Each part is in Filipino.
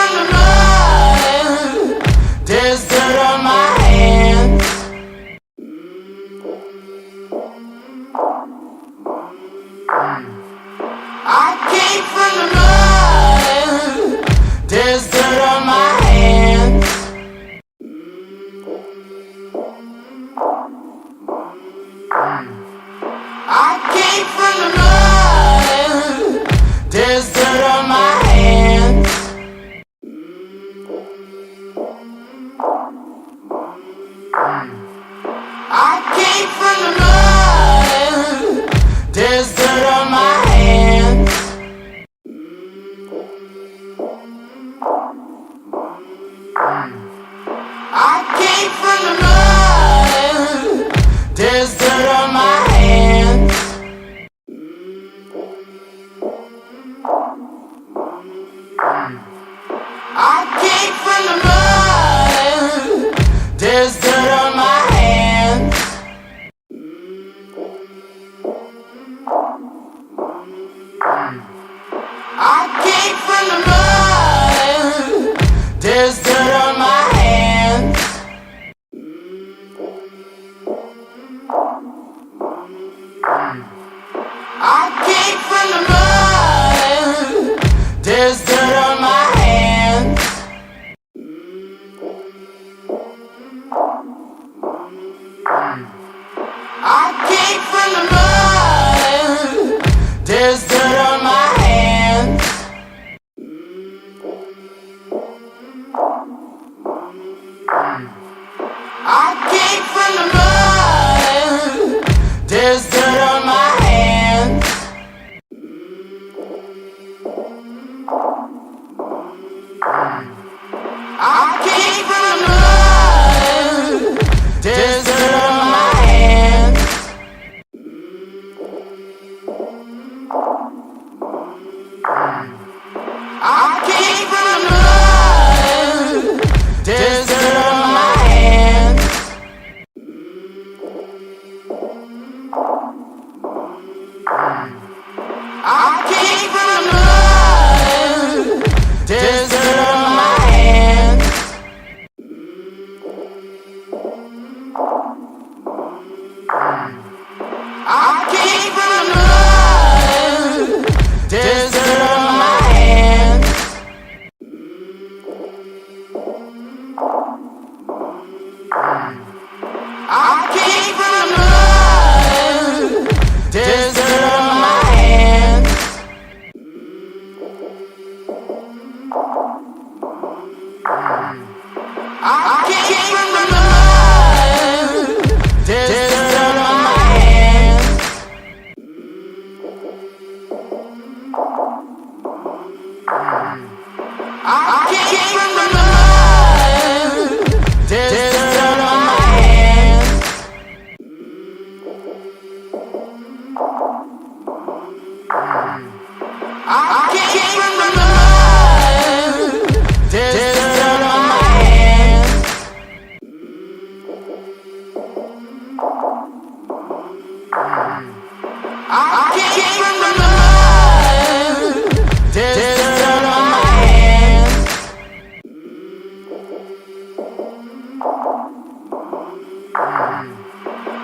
from the mud. There's dirt on my hands. I came from the mud. There's dirt on my hands. I came from the mud. There's dirt on my hands. I came from the mud. There's dirt on my hands. I came from the mud. There's dirt on my hands. I came from the mud. There's dirt on my hands. I came from the mud. There's dirt on my hands. I came from the mud. There's dirt on my hands. I came from the mud. There's dirt on my hands. I came from the mud. There's dirt on my hands. I came from the mud. There's dirt on my hands. I came from the mud. There's dirt on my hands. I came from the mud. There's dirt on my hands. I came from the mud. There's dirt on my hands. I came from the mud. There's dirt on my hands. I came from the mud. There's dirt on my hands. I came from the mud. There's dirt on my hands. I came from the mud. There's dirt on my hands. I came from the mud. There's dirt on my hands. I came from the mud. There's dirt on my hands.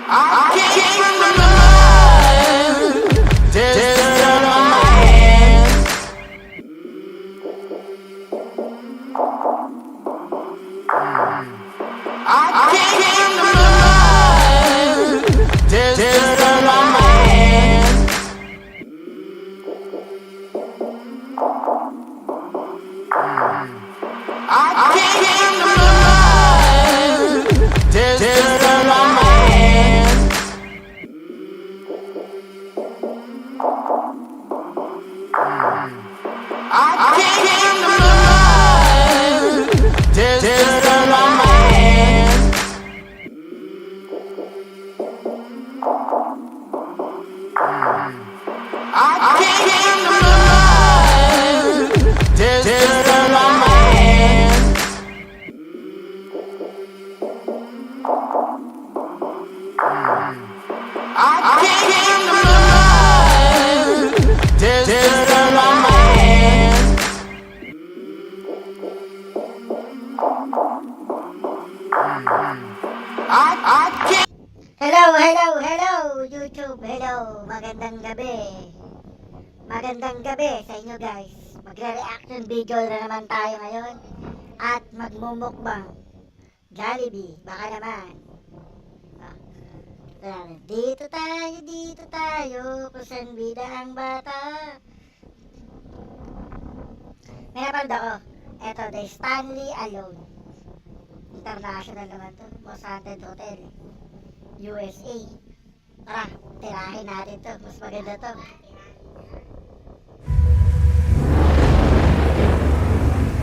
I came from the mud. There's dirt on my hands. I came from the mud. There's dirt on my hands. I came from the mud. There's dirt on my hands. I came from the mud. There's dirt on my hands. I came from the mud. There's dirt on my hands. YouTube. Hello, magandang gabi. Magandang gabi sa inyo guys. Magre-reaction video na naman tayo ngayon. At magmumukbang. Jollibee, baka naman. Dito tayo, kung saan bida ang bata. May napald ako. Eto, The Stanley Alone. International naman to. Most Haunted Hotel. USA. Tara, tirahin natin to. Mas maganda to.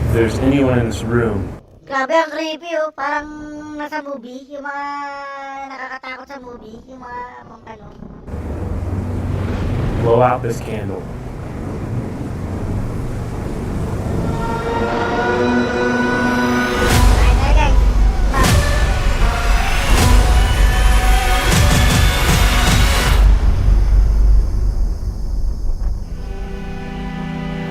If there's anyone in this room, Grabe, ang creepy oh. Parang nasa movie. Yung mga nakakatakot sa movie. Yung mga ano. blow out this candle. Ay, guys.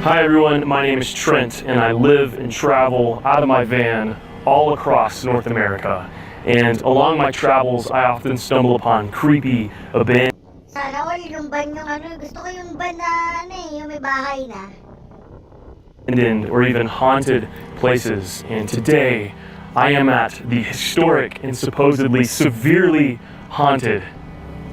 Hi everyone, my name is Trent and I live and travel out of my van all across North America. And along my travels, I often stumble upon creepy, abandoned, Sana all yung ban yung ano. Gusto ko yung ban na ano eh. Yung may bahay na. or even haunted places. And today, I am at the historic and supposedly severely haunted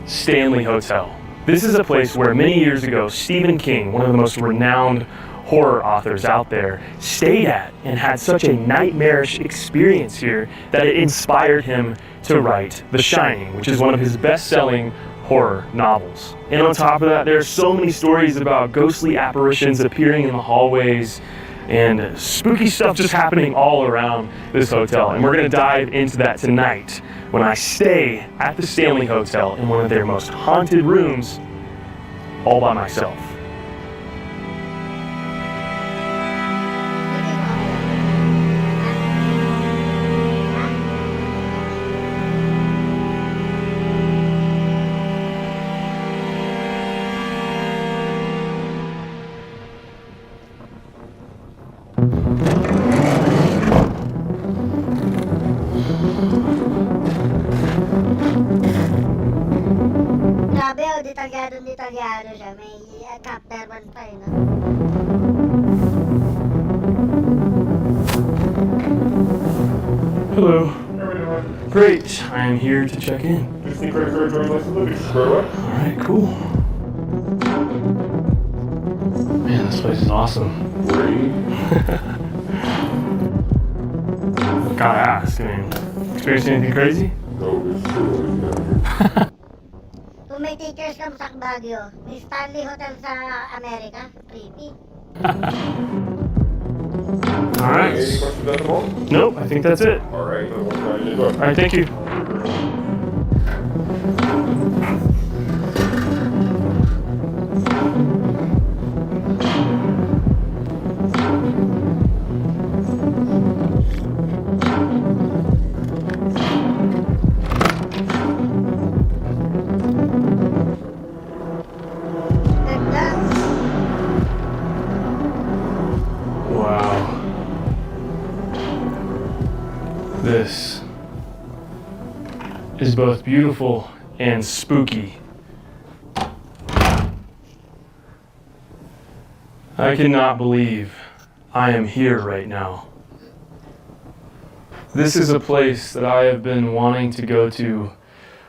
Stanley Hotel. This is a place where many years ago, Stephen King, one of the most renowned horror authors out there, stayed at and had such a nightmarish experience here that it inspired him to write The Shining, which is one of his best-selling horror novels. And on top of that, there are so many stories about ghostly apparitions appearing in the hallways and spooky stuff just happening all around this hotel. And we're gonna dive into that tonight when I stay at the Stanley Hotel in one of their most haunted rooms all by myself. Grabe oh, detalyado siya. May chapter 1 pa no? Hello. Great, I am here to check in. Disney credit card joint license plate square away. Alright, cool. Man, this place is awesome. Gotta ask, I mean, experienced anything crazy? No, it's true. Kung may teachers ka sa Baguio, may Stanley Hotel sa Amerika. Creepy. Alright. Any questions at the moment? Nope, I think that's it. All right, then we'll try to do it. Alright, thank you. Ganda. Wow. This is both beautiful and spooky. I cannot believe I am here right now. This is a place that I have been wanting to go to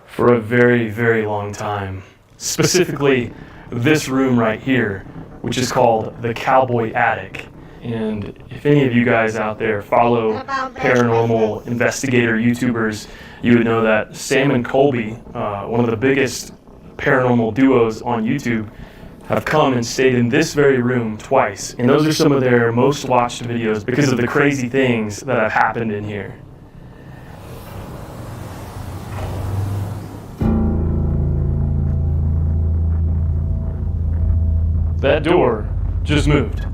for a very, very long time. Specifically, this room right here, which is called the Cowboy Attic. And if any of you guys out there follow paranormal investigator YouTubers, you would know that Sam and Colby, one of the biggest paranormal duos on YouTube, have come and stayed in this very room twice. And those are some of their most watched videos because of the crazy things that have happened in here. That door just moved.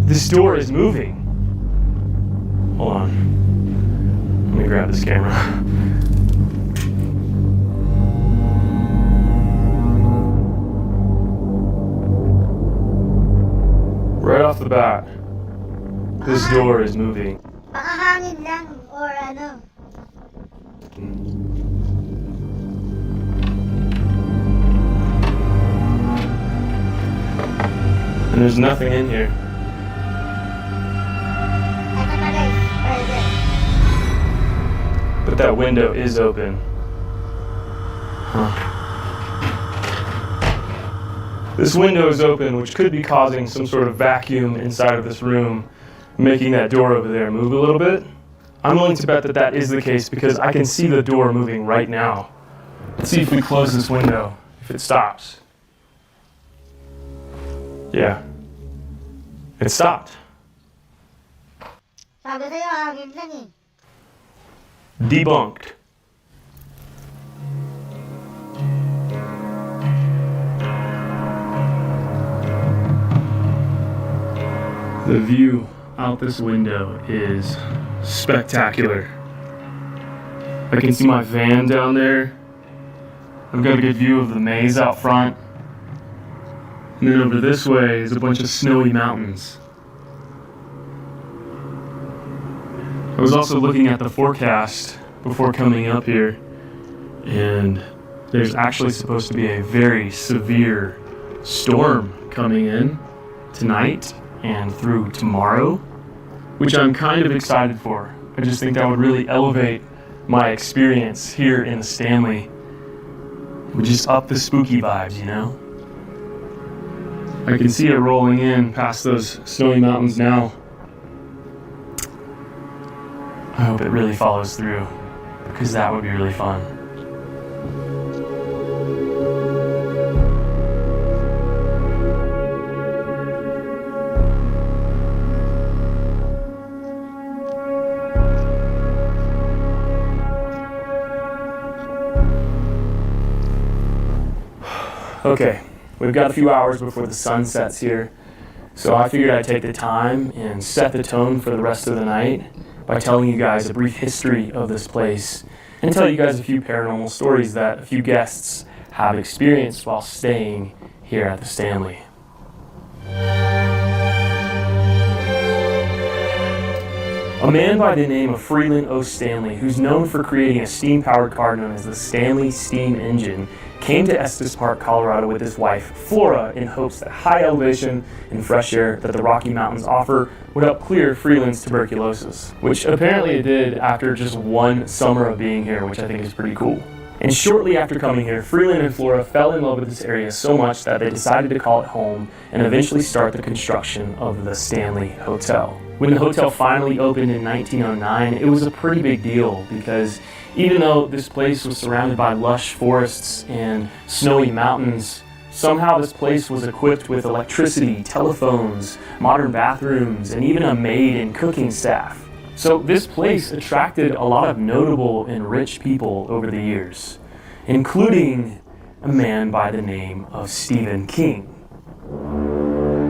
This door is moving. Hold on. Let me grab this camera. Right off the bat, this door is moving. Baka hangin lang or ano. And there's nothing in here. Eto na guys, pwede. But that window is open. Huh. This window is open, which could be causing some sort of vacuum inside of this room, making that door over there move a little bit. I'm willing to bet that that is the case because I can see the door moving right now. Let's see if we close this window, if it stops. Yeah. It stopped. Sabi sa'yo, hangin lang eh. Debunked. The view out this window is spectacular. I can see my van down there. I've got a good view of the maze out front. And then over this way is a bunch of snowy mountains. I was also looking at the forecast before coming up here, and there's actually supposed to be a very severe storm coming in tonight and through tomorrow, which I'm kind of excited for. I just think that would really elevate my experience here in the Stanley. It would just up the spooky vibes, you know? I can see it rolling in past those snowy mountains now. I hope it really follows through, because that would be really fun. Okay, we've got a few hours before the sun sets here, so I figured I'd take the time and set the tone for the rest of the night by telling you guys a brief history of this place and tell you guys a few paranormal stories that a few guests have experienced while staying here at the Stanley. A man by the name of Freeland O. Stanley, who's known for creating a steam-powered car known as the Stanley Steam Engine, came to Estes Park, Colorado with his wife, Flora, in hopes that high elevation and fresh air that the Rocky Mountains offer would help clear Freeland's tuberculosis, which apparently it did after just one summer of being here, which I think is pretty cool. And shortly after coming here, Freeland and Flora fell in love with this area so much that they decided to call it home and eventually start the construction of the Stanley Hotel. When the hotel finally opened in 1909, it was a pretty big deal because even though this place was surrounded by lush forests and snowy mountains, somehow this place was equipped with electricity, telephones, modern bathrooms, and even a maid and cooking staff. So this place attracted a lot of notable and rich people over the years, including a man by the name of Stephen King,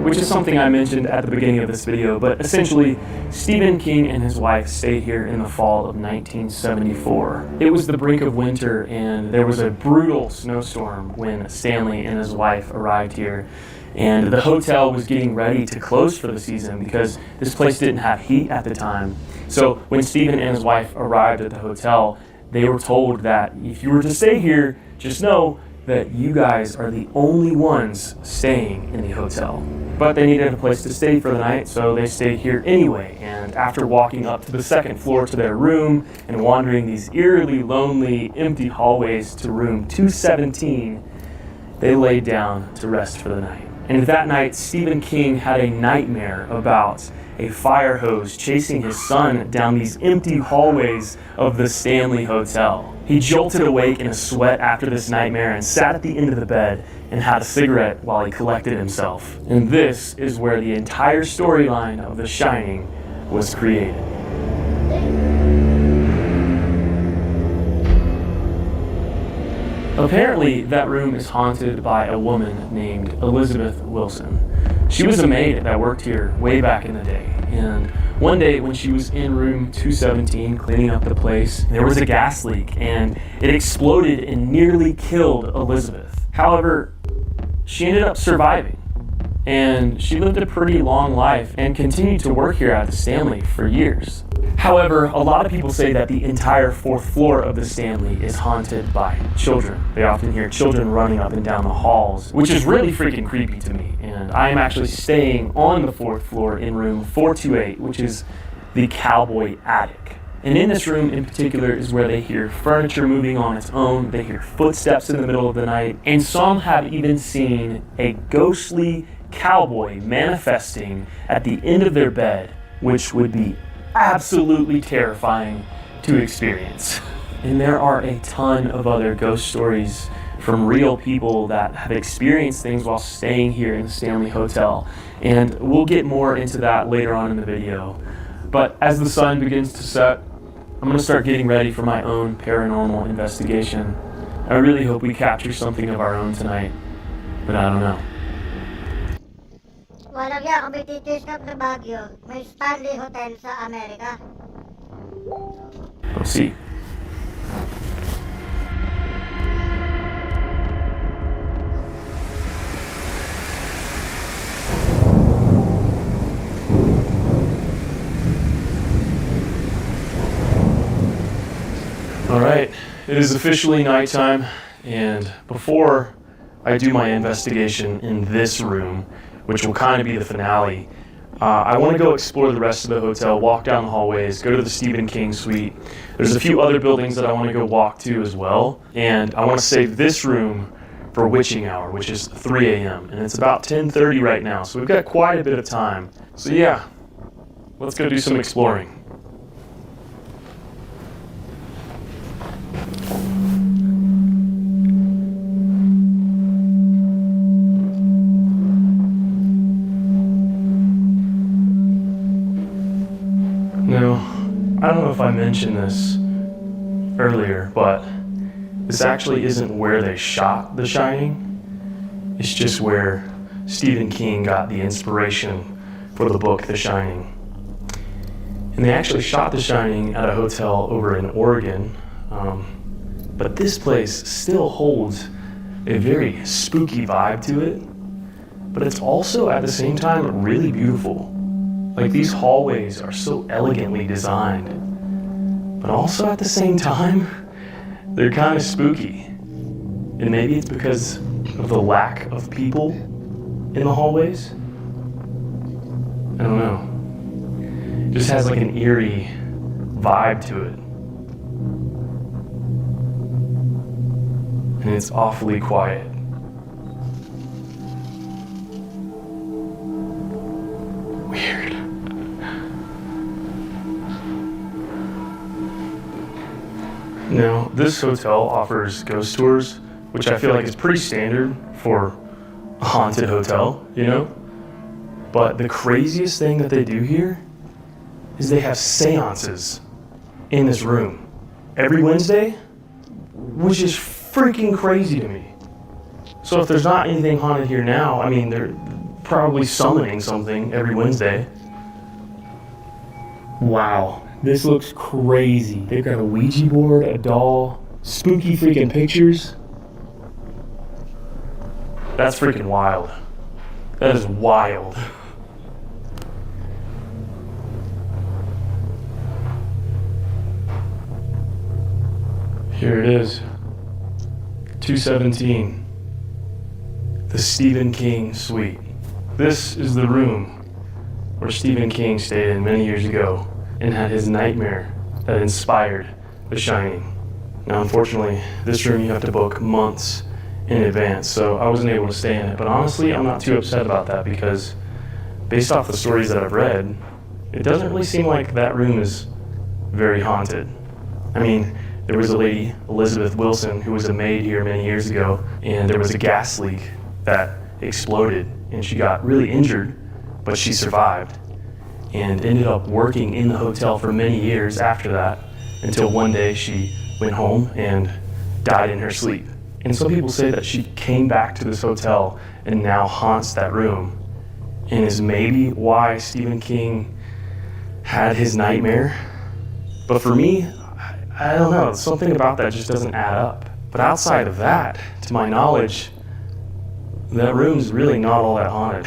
which is something I mentioned at the beginning of this video, but essentially, Stephen King and his wife stayed here in the fall of 1974. It was the brink of winter, and there was a brutal snowstorm when Stanley and his wife arrived here, and the hotel was getting ready to close for the season because this place didn't have heat at the time. So when Stephen and his wife arrived at the hotel, they were told that if you were to stay here, just know that you guys are the only ones staying in the hotel. But they needed a place to stay for the night, so they stayed here anyway. And after walking up to the second floor to their room and wandering these eerily lonely, empty hallways to room 217, they laid down to rest for the night. And that night, Stephen King had a nightmare about a fire hose chasing his son down these empty hallways of the Stanley Hotel. He jolted awake in a sweat after this nightmare and sat at the end of the bed and had a cigarette while he collected himself. And this is where the entire storyline of The Shining was created. Apparently, that room is haunted by a woman named Elizabeth Wilson. She was a maid that worked here way back in the day, and one day when she was in room 217 cleaning up the place, there was a gas leak and it exploded and nearly killed Elizabeth. However, she ended up surviving, and she lived a pretty long life and continued to work here at the Stanley for years. However, a lot of people say that the entire 4th floor of the Stanley is haunted by children. They often hear children running up and down the halls, which is really freaking creepy to me. And I am actually staying on the 4th floor in room 428, which is the cowboy attic. And in this room in particular is where they hear furniture moving on its own, they hear footsteps in the middle of the night, and some have even seen a ghostly cowboy manifesting at the end of their bed, which would be absolutely terrifying to experience. And there are a ton of other ghost stories from real people that have experienced things while staying here in the Stanley Hotel. And we'll get more into that later on in the video. But as the sun begins to set, I'm gonna start getting ready for my own paranormal investigation. I really hope we capture something of our own tonight, but I don't know. Walang yan, kung may titisnap na Baguio, may Stanley Hotel sa Amerika. We'll see. All right, it is officially nighttime, and before I do my investigation in this room, which will kind of be the finale, I want to go explore the rest of the hotel, walk down the hallways, go to the Stephen King suite. There's a few other buildings that I want to go walk to as well, and I want to save this room for witching hour, which is 3 a.m., and it's about 10:30 right now, so we've got quite a bit of time. So yeah, let's go do some exploring. Now, I don't know if I mentioned this earlier, but this actually isn't where they shot The Shining. It's just where Stephen King got the inspiration for the book The Shining. And they actually shot The Shining at a hotel over in Oregon. But this place still holds a very spooky vibe to it, but it's also at the same time really beautiful. Like, these hallways are so elegantly designed, but also at the same time, they're kind of spooky. And maybe it's because of the lack of people in the hallways? I don't know. It just has like an eerie vibe to it. And it's awfully quiet. Weird. Now, this hotel offers ghost tours, which I feel like is pretty standard for a haunted hotel, you know? But the craziest thing that they do here is they have seances in this room every Wednesday, which is freaking crazy to me. So if there's not anything haunted here now, I mean, they're probably summoning something every Wednesday. Wow, this looks crazy. They've got a Ouija board, a doll, spooky freaking pictures. That's freaking wild. That is wild. Here it is. 217. The Stephen King suite. This is the room where Stephen King stayed in many years ago and had his nightmare that inspired The Shining. Now, unfortunately, this room you have to book months in advance, so I wasn't able to stay in it. But honestly, I'm not too upset about that because based off the stories that I've read, it doesn't really seem like that room is very haunted. I mean, there was a lady, Elizabeth Wilson, who was a maid here many years ago, and there was a gas leak that exploded, and she got really injured, but she survived and ended up working in the hotel for many years after that, until one day she went home and died in her sleep. And some people say that she came back to this hotel and now haunts that room, and is maybe why Stephen King had his nightmare. But for me, I don't know, something about that just doesn't add up. But outside of that, to my knowledge, that room's really not all that haunted.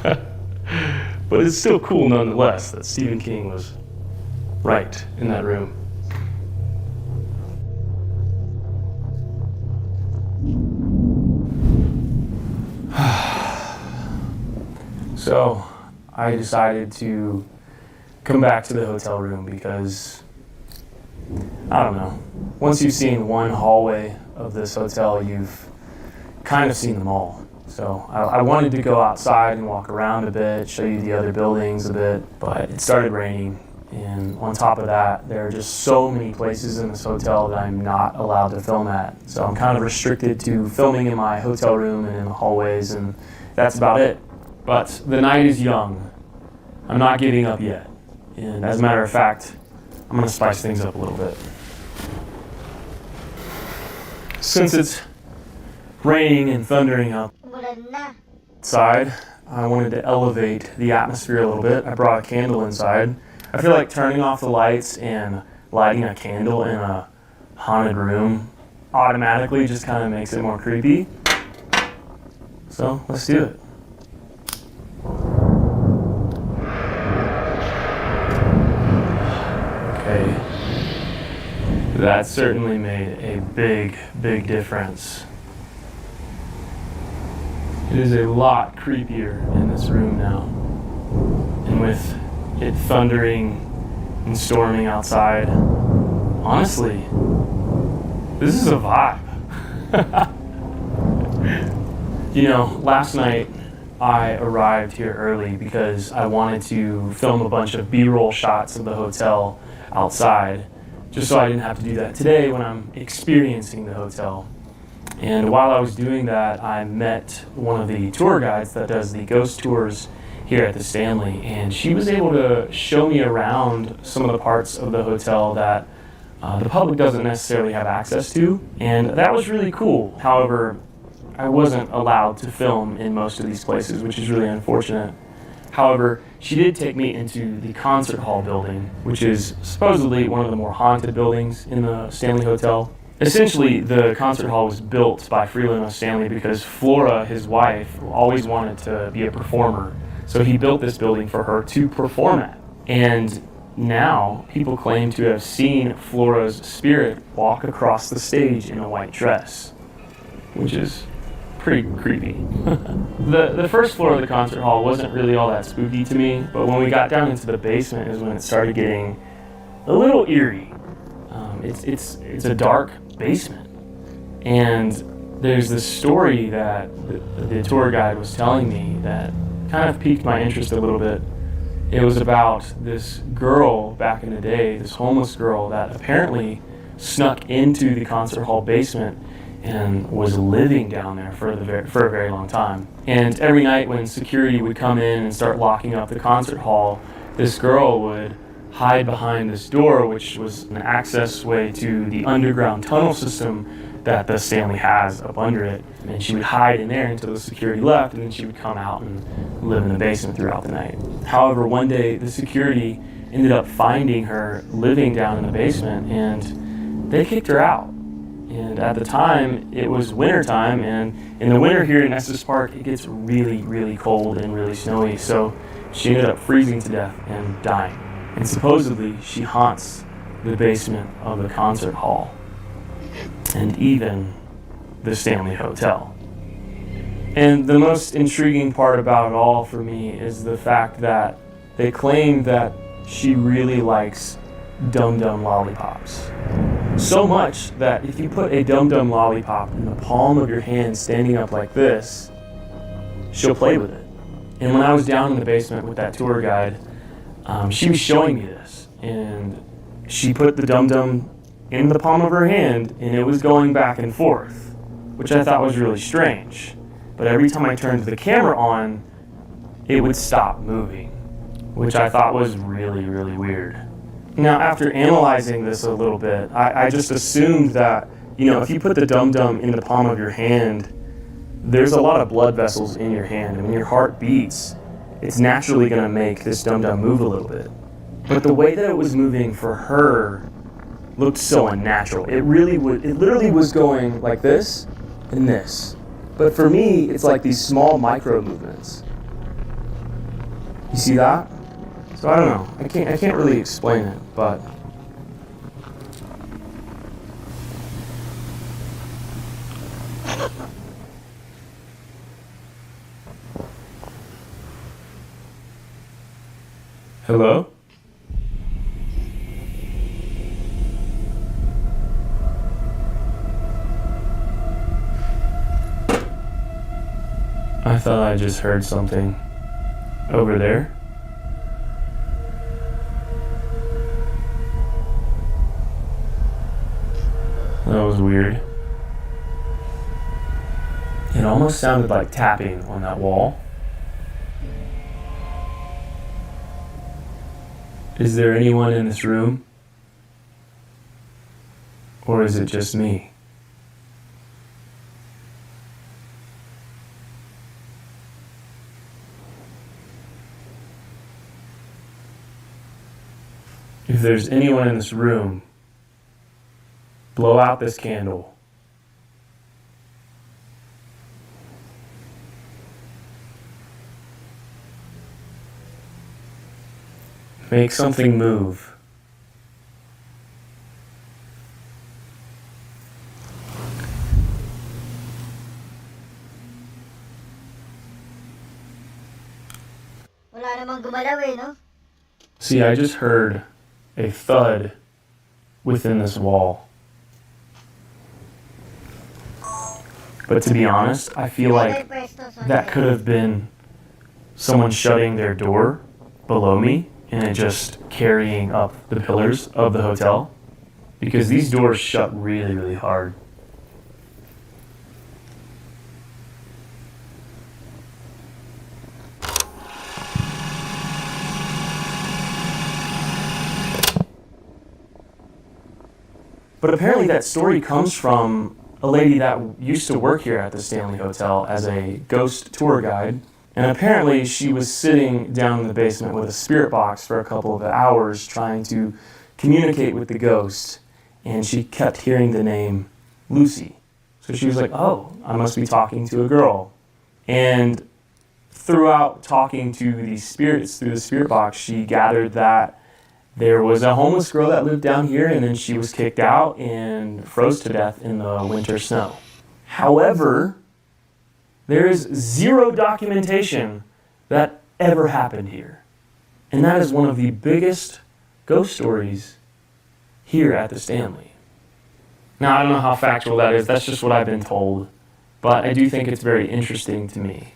But it's still cool nonetheless that Stephen King was right in that room. So I decided to come back to the hotel room because, I don't know, once you've seen one hallway of this hotel, you've kind of seen them all. So I wanted to go outside and walk around a bit, show you the other buildings a bit, but it started raining. And on top of that, there are just so many places in this hotel that I'm not allowed to film at. So I'm kind of restricted to filming in my hotel room and in the hallways, and that's about it. But the night is young. I'm not giving up yet. And as a matter of fact, I'm going to spice things up a little bit. Since it's raining and thundering Umulan na. outside, I wanted to elevate the atmosphere a little bit. I brought a candle inside. I feel like turning off the lights and lighting a candle in a haunted room automatically just kind of makes it more creepy. So let's do it. Okay. That certainly made a big, big difference. It is a lot creepier in this room now. And with it thundering and storming outside, honestly, this is a vibe. You know, last night I arrived here early because I wanted to film a bunch of B-roll shots of the hotel outside, just so I didn't have to do that today when I'm experiencing the hotel. And while I was doing that, I met one of the tour guides that does the ghost tours here at the Stanley, and she was able to show me around some of the parts of the hotel that the public doesn't necessarily have access to, and that was really cool. However, I wasn't allowed to film in most of these places, which is really unfortunate. However, she did take me into the concert hall building, which is supposedly one of the more haunted buildings in the Stanley Hotel. Essentially, the concert hall was built by Freeland O. Stanley because Flora, his wife, always wanted to be a performer. So he built this building for her to perform at. And now people claim to have seen Flora's spirit walk across the stage in a white dress, which is pretty creepy. The first floor of the concert hall wasn't really all that spooky to me, but when we got down into the basement is when it started getting a little eerie. It's a dark basement, and there's this story that the tour guide was telling me that kind of piqued my interest a little bit. It was about this girl back in the day, this homeless girl that apparently snuck into the concert hall basement and was living down there for a very long time. And every night when security would come in and start locking up the concert hall, this girl would hide behind this door, which was an access way to the underground tunnel system that the Stanley has up under it. And she would hide in there until the security left, and then she would come out and live in the basement throughout the night. However, one day the security ended up finding her living down in the basement, and they kicked her out. And at the time, it was wintertime, and in the winter here in Estes Park, it gets really, really cold and really snowy, so she ended up freezing to death and dying. And supposedly, she haunts the basement of the concert hall, and even the Stanley Hotel. And the most intriguing part about it all for me is the fact that they claim that she really likes Dum Dum lollipops. So much that if you put a Dum Dum lollipop in the palm of your hand standing up like this, she'll play with it. And when I was down in the basement with that tour guide, she was showing me this, and she put the Dum Dum in the palm of her hand, and it was going back and forth, which I thought was really strange. But every time I turned the camera on, it would stop moving, which I thought was really, really weird. Now, after analyzing this a little bit, I just assumed that, if you put the Dum Dum in the palm of your hand, there's a lot of blood vessels in your hand, and when your heart beats, it's naturally going to make this Dum Dum move a little bit. But the way that it was moving for her looked so unnatural. It literally was going like this and this. But for me, it's like these small micro movements. You see that? So I don't know. I can't really explain it, but hello? I thought I just heard something over there. That was weird. It almost sounded like tapping on that wall. Is there anyone in this room? Or is it just me? If there's anyone in this room, blow out this candle. Make something move. Wala namang gumalaw eh, no? See, I just heard a thud within this wall. But to be honest, I feel like that could have been someone shutting their door below me and it just carrying up the pillars of the hotel. Because these doors shut really, really hard. But apparently that story comes from a lady that used to work here at the Stanley Hotel as a ghost tour guide. And apparently she was sitting down in the basement with a spirit box for a couple of hours trying to communicate with the ghost. And she kept hearing the name Lucy. So she was like, oh, I must be talking to a girl. And throughout talking to these spirits through the spirit box, she gathered that there was a homeless girl that lived down here, and then she was kicked out and froze to death in the winter snow. However, there is zero documentation that ever happened here. And that is one of the biggest ghost stories here at the Stanley. Now, I don't know how factual that is. That's just what I've been told. But I do think it's very interesting to me.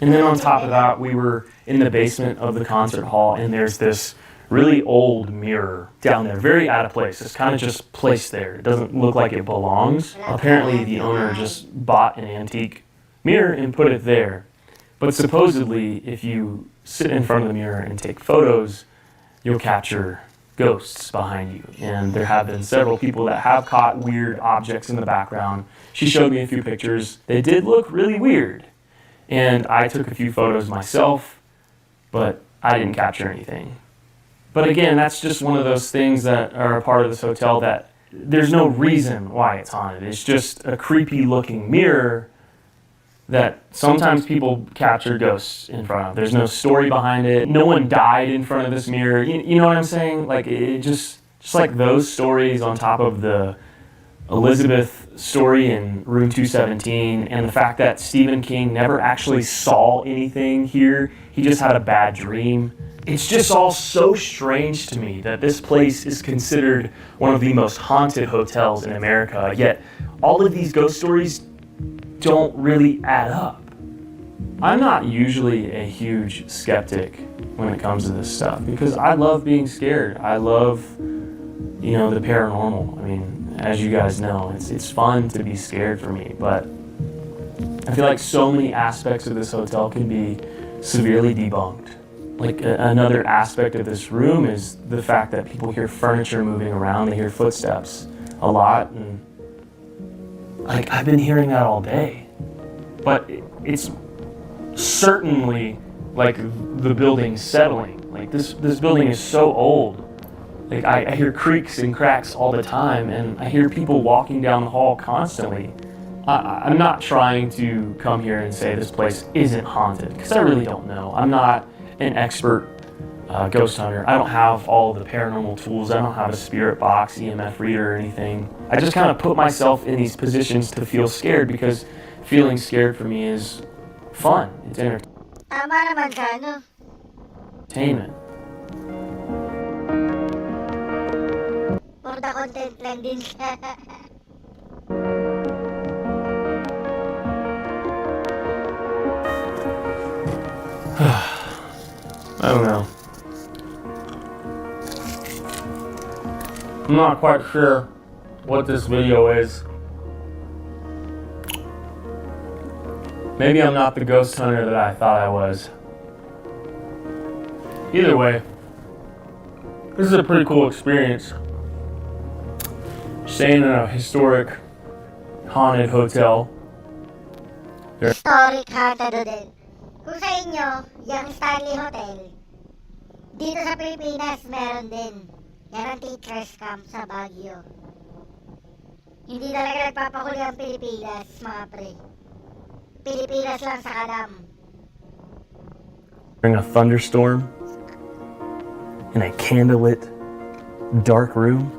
And then on top of that, we were in the basement of the concert hall, and there's this really old mirror down there, very out of place. It's kind of just placed there. It doesn't look like it belongs. Apparently, the owner just bought an antique mirror and put it there. But supposedly, if you sit in front of the mirror and take photos, you'll capture ghosts behind you. And there have been several people that have caught weird objects in the background. She showed me a few pictures. They did look really weird. And I took a few photos myself, but I didn't capture anything. But again, that's just one of those things that are a part of this hotel that there's no reason why it's haunted. It's just a creepy looking mirror that sometimes people capture ghosts in front of. There's no story behind it. No one died in front of this mirror. You know what I'm saying? Like it just like those stories on top of the Elizabeth story in room 217 and the fact that Stephen King never actually saw anything here. He just had a bad dream. It's just all so strange to me that this place is considered one of the most haunted hotels in America, yet all of these ghost stories don't really add up. I'm not usually a huge skeptic when it comes to this stuff because I love being scared. I love, the paranormal. I mean, as you guys know, it's fun to be scared for me, but I feel like so many aspects of this hotel can be severely debunked. Like another aspect of this room is the fact that people hear furniture moving around, they hear footsteps a lot, and like I've been hearing that all day. But it's certainly like the building settling. Like this building is so old. Like I hear creaks and cracks all the time, and I hear people walking down the hall constantly. I'm not trying to come here and say this place isn't haunted, because I really don't know. I'm not an expert ghost hunter. I don't have all the paranormal tools. I don't have a spirit box, EMF reader, or anything. I just kind of put myself in these positions to feel scared because feeling scared for me is fun. It's Tama naman ka, no? entertainment. For the content lang din siya. I don't know. I'm not quite sure what this video is. Maybe I'm not the ghost hunter that I thought I was. Either way, this is a pretty cool experience. Staying in a historic haunted hotel. Historic haunted din. Kung sa inyo, yung Stanley Hotel, dito sa Pilipinas meron din. Yan ang teacher's camp sa Baguio. Hindi talaga nagpapahuli ang Pilipinas, mga pre. Pilipinas lang sa Kadam. During a thunderstorm in a candlelit dark room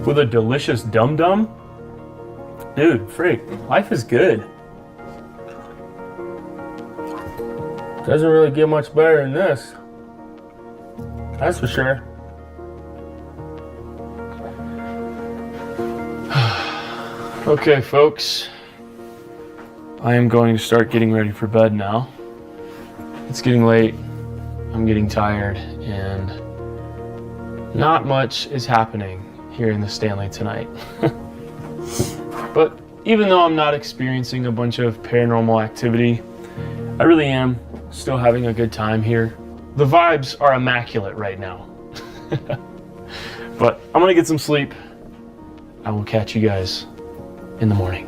with a delicious dum-dum. Dude, freak, life is good. Doesn't really get much better than this. That's for sure. Okay, folks. I am going to start getting ready for bed now. It's getting late. I'm getting tired, and not much is happening here in the Stanley tonight. But even though I'm not experiencing a bunch of paranormal activity, I really am still having a good time here. The vibes are immaculate right now. But I'm gonna get some sleep. I will catch you guys in the morning.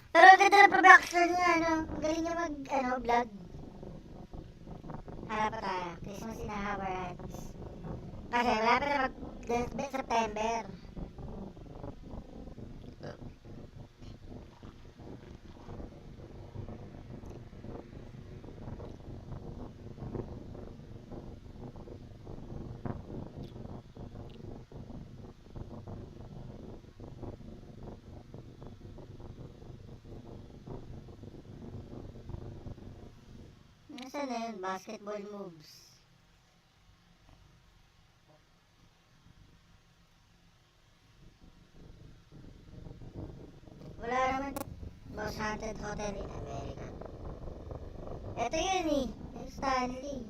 Pero ang ganda ng production niya, ano? Ang galing niya vlog. Harap pa tayo. Christmas in our hands. Kasi malapit na September. Nasaan na yun? Basketball moves. Wala naman. Most haunted hotel in America. Ito yun eh. Yung Stanley.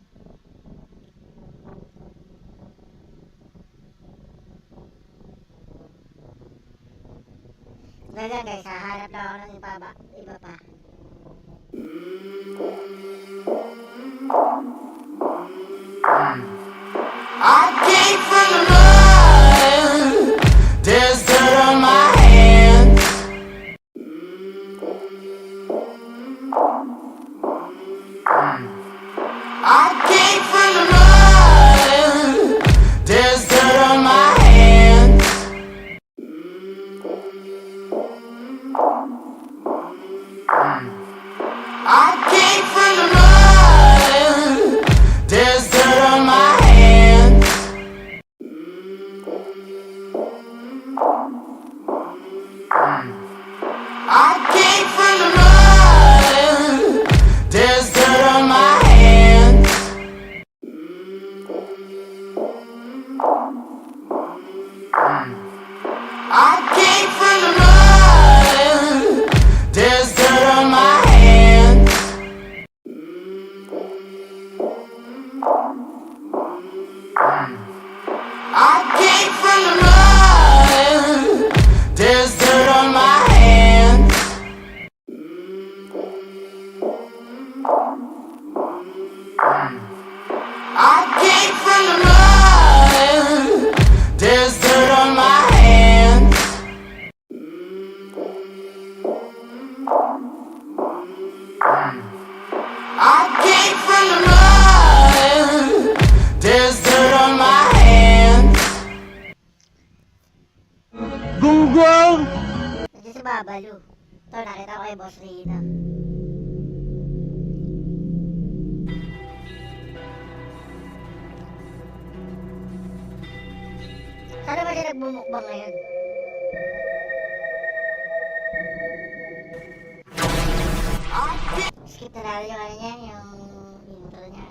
Ganyan guys, hahanap na ako ng iba pa. I came from the mud. There's dirt on my hands. I came from the mud. There's dirt on my hands. I came from the mud. There's dirt on my hands. I came from the mud. There's dirt on my hands. I came from the mud. There's dirt on my hands. I came from the mud. There's dirt on my hands. I came from the mud. There's dirt on my hands. I came from the mud. There's dirt on my hands. Nandiyan si Babalu. Ito, nakita ko kay Boss Rino. Saan ba siya nagbumukbang ngayon? Skip na natin yung ano niya, yung intro niya.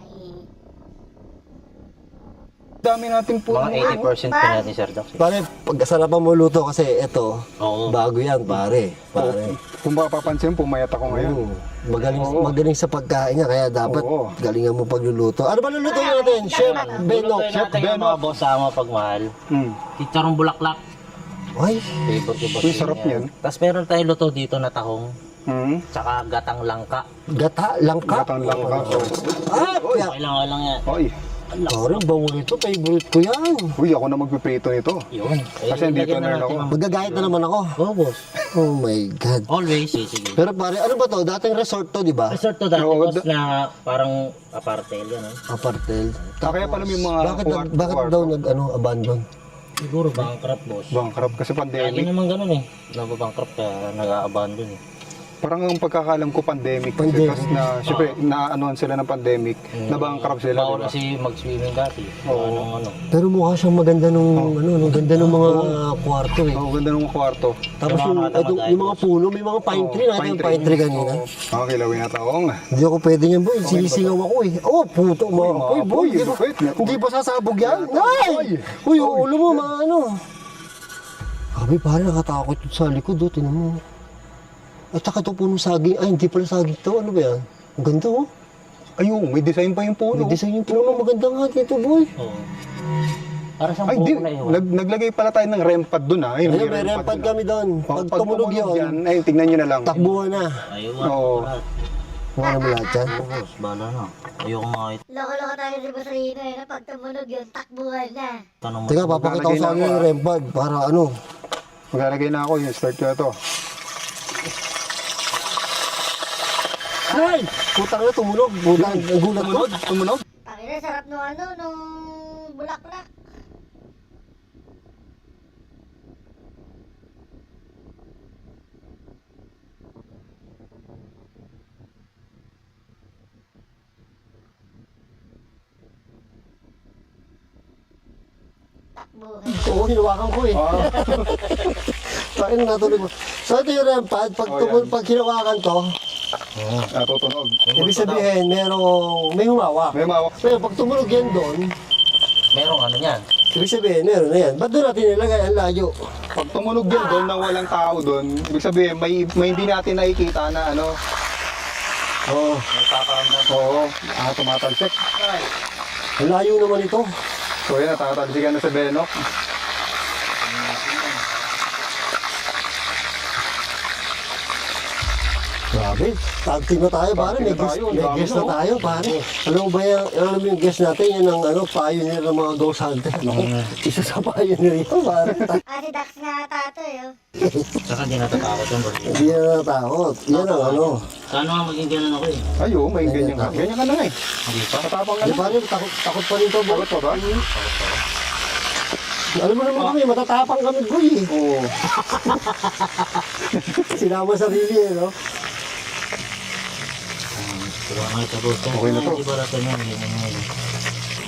Dami natin po. Mga 80% pa natin, Sir Doc. Pare, pagkasarapan mo luto kasi ito, Oo. bago yan, pare. Pare. Kung mapapansin, pumayat ako ngayon. Oo. Magaling, Oo. magaling sa pagkain niya, kaya dapat Oo. galingan mo pagluluto. Ano ba luluto natin? Chef Benok. Chef natin yung mga boss sa pagmahal. Hmm. Chicharong bulaklak. Ay, Favorite ko boss. Uy, sarap yan. Tapos meron tayong luto dito na tahong. Hmm. Tsaka gatang langka. gata, langka. Gatang langka. Ah, kaya. Okay lang yan. Oy. Pare, bango nito. Favorite ko yan. Uy, ako na magpiprito nito. Yun. Kasi dito na ako. Magagayat na naman ako. Oo, boss. Oh my God. Always. Sige. Pero pare, ano ba to? Dating resort to, di ba? Resort to dati, Oo, boss, na parang apartel yan. Apartel. Kaya pala may mga Bakit daw abandon? Siguro bankrupt, boss. Bankrupt kasi Lagi pandemic. naman ganun eh. Nababankrupt kaya nag-a-abandon eh. Parang ang pagkakalam ko pandemic. Pandemic. Kasi na, syempre, na-anuhan sila ng pandemic. Na-bankrupt sila, Bawal di ba? kasi mag-swimming dati. Oo. Ano. Pero mukha siyang maganda nung ganda ng mga kwarto eh. Oo, ganda ng kwarto. Tapos yung mga puno, may mga pine tree. Nakita yung pine tree kanina. Oo, kilawin na taong. Hindi ako pwede niyan, boy. Sinisingaw ako eh. Oh, puto. Uy, mga Uy, boy. boy, wait. Hindi pa sasabog yan. Ay! Uy, yung ulo mo, maano. Sabi, pare, nakatakot yun sa likod. Oh, tinan mo. At saka ito punong saging. Ay, hindi pala saging to. Ano ba yan? Ang ganda, oh. Ayun, may design pa yung puno. May design yung puno. Maganda nga dito, boy. Oo. Para sa Ay, di, buko na iwan. naglagay pala tayo ng REM pad doon ha. Ayun, may rempad kami doon. Pag tumunog yun, ay, tignan nyo na lang. takbuhan na. Ayun. Oo. Mga na mo lahat yan. Boss, bala na. Ayoko makita. Loko-loko tayo si Boss Rino eh. Pag tumunog yun, takbuhan na. Tanong mo. Teka, papakita ko sa inyo yung rempad para ano. Maglalagay na ako yung start ko na to. Ay! Putang na, tumunog. Ang gulat ko. Tumunog? Pangina, sarap nung bulaklak. Takbuhan. Oo, hinawakan ko eh. Bakit natulog mo? So ito yung rempad, pag hinawakan to, Tutunog. ibig sabihin may humawak. May mawak. Pero pag tumunog yan doon, Merong ano yan. ibig sabihin meron na yan. Ba't doon natin nilagay ang layo? Pag tumunog yun doon na walang tao doon, ibig sabihin may hindi natin nakikita na ano. Oo, Oo, tumatalsik. ang layo naman ito. So yan, natatalsikan na sa Benok. Grabe, tag team na tayo pare, may guest, Tayo, may dami, guest na no? tayo pare. Alam mo ba yan, alam mo yung guest natin, yan ang pioneer ng mga ghost hunter. Isa sa pioneer yun pare. Si Dax nga ata ito eh. Saka di natatakot yung boss. Hindi na natakot. Yan ang ano. Sana nga maging ganun ako eh. Ayo, may ganyan ka. Ganyan ka na nga eh. Hindi pa. Matapang ka Di na. pare, takot pa rin to. boy. Bakit pa ba? Alam mo naman kami, matatapang kami boy eh. Oo. Sinama sarili eh, no? Kaya nga ito boss. Okay na to. Hindi ba natin yan? Ganyan.